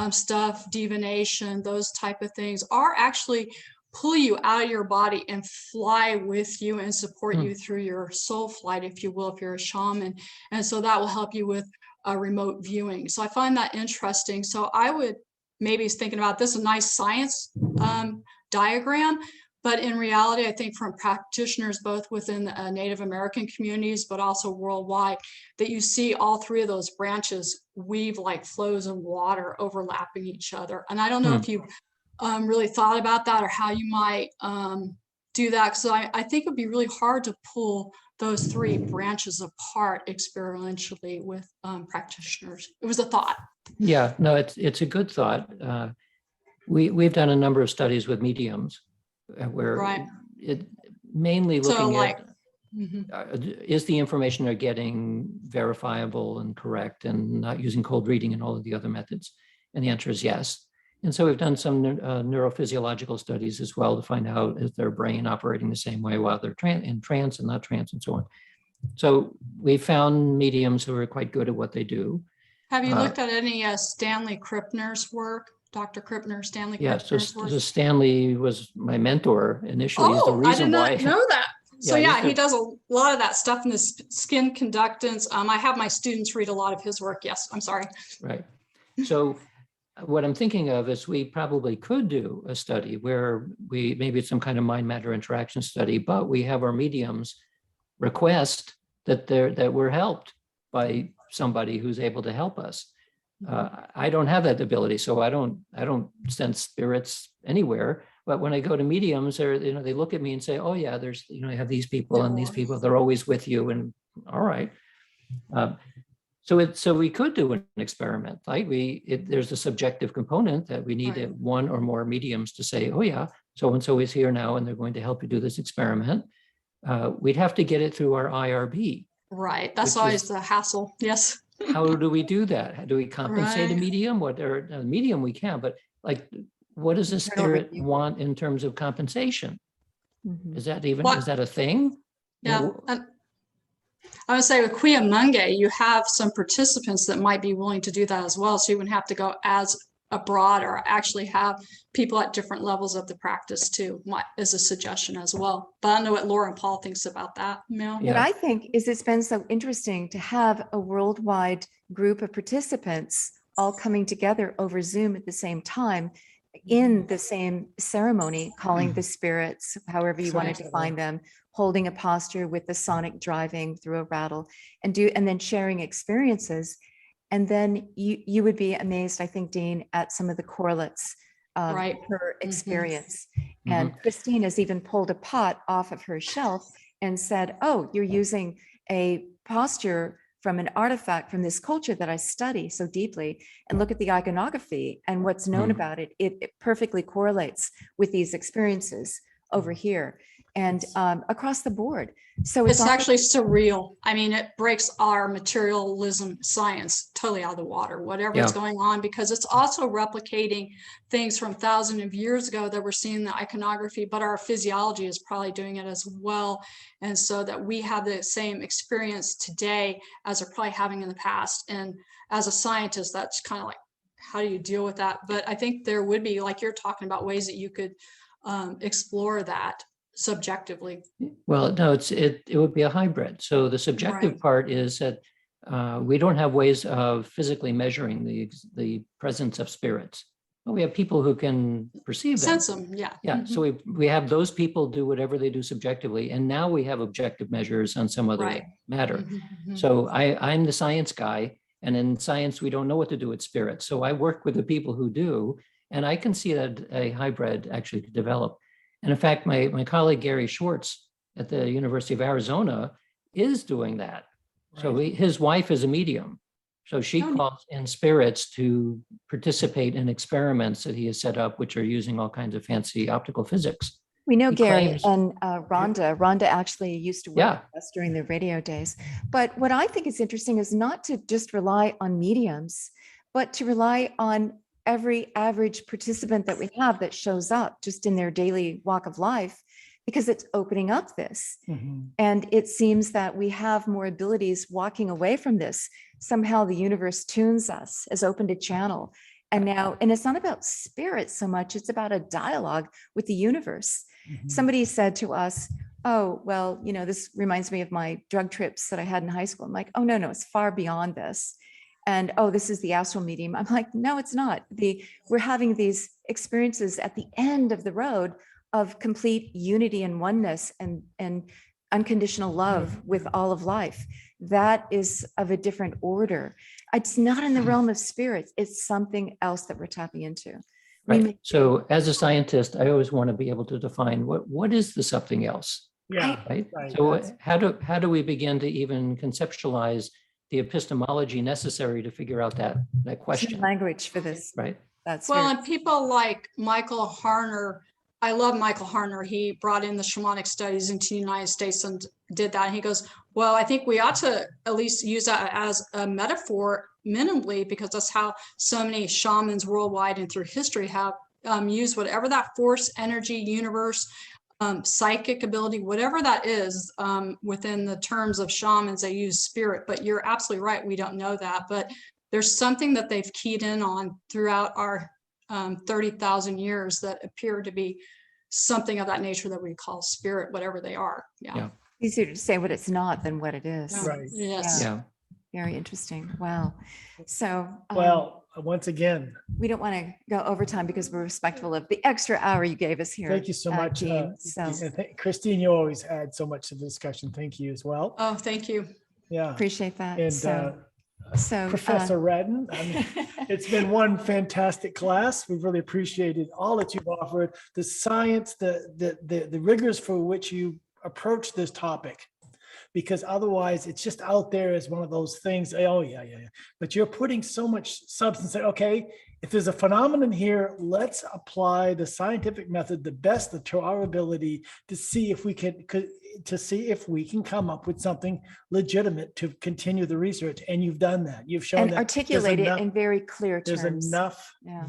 stuff, divination, those type of things, are actually pull you out of your body and fly with you and support you through your soul flight, if you will, if you're a shaman. And so that will help you with remote viewing. So I find that interesting. So I would maybe thinking about this, a nice science diagram, but in reality, I think from practitioners, both within Native American communities, but also worldwide, that you see all three of those branches weave like flows of water overlapping each other. And I don't know if you really thought about that or how you might do that. So I think it'd be really hard to pull those three branches apart experientially with practitioners. It was a thought. Yeah, no, it's a good thought. We've done a number of studies with mediums where Right. it mainly So looking like, at is the information they're getting verifiable and correct and not using cold reading and all of the other methods? And the answer is yes. And so we've done some neurophysiological studies as well to find out is their brain operating the same way while they're in trance and not trance and so on. So we found mediums who are quite good at what they do. have you looked at any Stanley Krippner's work? Dr. Krippner, Stanley Yeah, Krippner's work? so Stanley was my mentor initially. He's the Oh, I did reason not why. know that. So Yeah, yeah, he does a lot of that stuff in the skin conductance. I have my students read a lot of his work. Yes, I'm sorry. Right. So what I'm thinking of is we probably could do a study where maybe it's some kind of mind matter interaction study, but we have our mediums request that we're helped by somebody who's able to help us. I don't have that ability, so I don't sense spirits anywhere. But when I go to mediums, they look at me and say, "Oh yeah, there's you have these people and these people. They're always with you." And all right, so we could do an experiment. Like there's a subjective component that we need Right. one or more mediums to say, "Oh yeah, so and so is here now, and they're going to help you do this experiment." We'd have to get it through our IRB. Right. That's Which always is- the hassle. Yes. How do we do that? Do we compensate a Right. medium? A medium we can, but like, what does a Internal spirit review. want in terms of compensation? Mhm. Is that even, What- is that a thing? Yeah. Well, And I would say with Cuyamonga, you have some participants that might be willing to do that as well. So you wouldn't have to go as abroad or actually have people at different levels of the practice too, is a suggestion as well. But I don't know what Laura and Paul thinks about that, Mel. Yeah. What I think is it's been so interesting to have a worldwide group of participants all coming together over Zoom at the same time in the same ceremony, calling the spirits, however you want to define them, holding a posture with the sonic driving through a rattle and then sharing experiences. And then you would be amazed, I think, Dean, at some of the correlates of Right. her Mhm. experience. And Christine has even pulled a pot off of her shelf and said, "Oh, you're using a posture from an artifact from this culture that I study so deeply. And look at the iconography and what's known about it. It perfectly correlates with these experiences over here and across the board." So It's all- actually surreal. I mean, it breaks our materialism science totally out of the water, whatever is Yeah. going on, because it's also replicating things from thousands of years ago that we're seeing in the iconography, but our physiology is probably doing it as well. And so that we have the same experience today as we're probably having in the past. And as a scientist, that's kind of like, how do you deal with that? But I think there would be, like you're talking about, ways that you could explore that subjectively. Well, no, it would be a hybrid. So the subjective Right. part is that we don't have ways of physically measuring the presence of spirits. But we have people who can perceive them. Sense them, yeah. Yeah, so we have those people do whatever they do subjectively, and now we have objective measures on some other Right. matter. Mhm. So I'm the science guy, and in science, we don't know what to do with spirits. So I work with the people who do, and I can see that a hybrid actually could develop. And in fact, my colleague Gary Schwartz at the University of Arizona is doing that. So his wife is a medium. So she Oh, calls in spirits to participate in experiments that he has set up, which are using all kinds of fancy optical physics. We know He Gary claims- and Rhonda. Rhonda actually used to work Yeah. with us during the radio days. But what I think is interesting is not to just rely on mediums, but to rely on every average participant that we have that shows up just in their daily walk of life. because it's opening up this. Mhm. And it seems that we have more abilities walking away from this. Somehow the universe tunes us, has opened a channel. And now, and it's not about spirit so much, it's about a dialogue with the universe. Mhm. Somebody said to us, oh, well, this reminds me of my drug trips that I had in high school. I'm like, oh, no, it's far beyond this. And, oh, this is the astral medium. I'm like, no, it's not. We're having these experiences at the end of the road of complete unity and oneness and unconditional love with all of life. That is of a different order. It's not in the realm of spirits. It's something else that we're tapping into. Right. So as a scientist, I always want to be able to define what is the something else, Yeah. right? Right. So how do we begin to even conceptualize the epistemology necessary to figure out that question, Language for this. right? That's Well, very- and people like Michael Harner, I love Michael Harner. He brought in the shamanic studies into the United States and did that. And he goes, well, I think we ought to at least use that as a metaphor minimally, because that's how so many shamans worldwide and through history have used whatever that force, energy, universe, psychic ability, whatever that is, within the terms of shamans, they use spirit. But you're absolutely right. We don't know that. But there's something that they've keyed in on throughout our 30,000 years that appear to be something of that nature that we call spirit, whatever they are. Yeah. Easier to say what it's not than what it is. Right. Yes. Yeah. Very interesting. Wow. So Well, once again, we don't want to go overtime because we're respectful of the extra hour you gave us here. thank you so much. Dean. So and Christine, you always add so much to the discussion. Thank you as well. Oh, thank you. Yeah. appreciate that. And So Professor Radin, I mean, it's been one fantastic class. We've really appreciated all that you've offered, the science, the rigors for which you approach this topic. Because otherwise it's just out there as one of those things. Oh yeah. But you're putting so much substance. Okay, if there's a phenomenon here, let's apply the scientific method the best to our ability to see if we can come up with something legitimate to continue the research. And you've done that. You've shown and that articulate it in very clear terms. there's enough Yeah.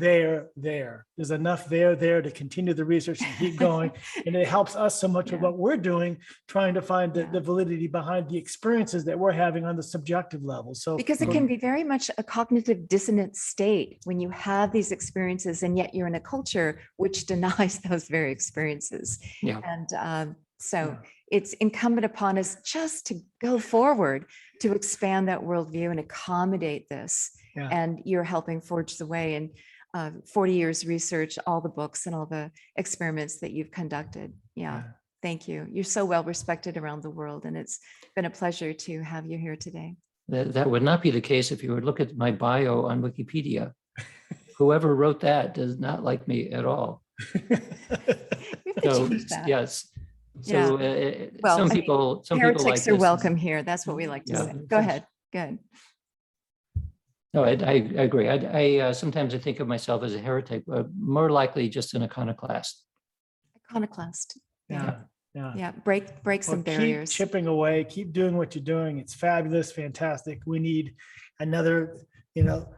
there. There's enough there to continue the research and keep going. And it helps us so much with Yeah. what we're doing, trying to find Yeah. the validity behind the experiences that we're having on the subjective level. So Because it can be very much a cognitive dissonant state when you have these experiences and yet you're in a culture which denies those very experiences. Yeah. And so Yeah. it's incumbent upon us just to go forward to expand that worldview and accommodate this. Yeah. And you're helping forge the way. And 40 years research, all the books and all the experiments that you've conducted. Yeah. Thank you. You're so well respected around the world. And it's been a pleasure to have you here today. That would not be the case if you would look at my bio on Wikipedia. Whoever wrote that does not like me at all. We have to So change that. yes. Yeah. So Well, some I mean, people like Heretics are this. welcome here. That's what we like to Yeah. say. Go ahead. Good. No, I agree. I sometimes I think of myself as a heretic, but more likely just an iconoclast. Iconoclast. yeah. Yeah. Break some Well, barriers. keep chipping away, keep doing what you're doing. It's fabulous, fantastic. We need another,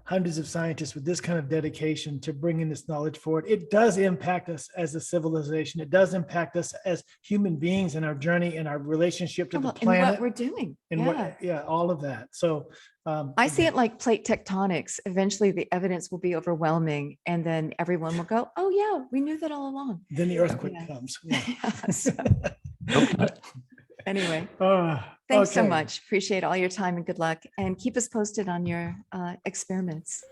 hundreds of scientists with this kind of dedication to bringing this knowledge forward. It does impact us as a civilization. It does impact us as human beings in our journey and our relationship to the And what planet we're doing. and Yeah. all of that. So I see it like plate tectonics. Eventually the evidence will be overwhelming and then everyone will go, oh yeah, we knew that all along. Then the earthquake Yeah. comes. Yeah. So, Okay. anyway, Ah, thanks so okay. much. Appreciate all your time and good luck and keep us posted on your experiments.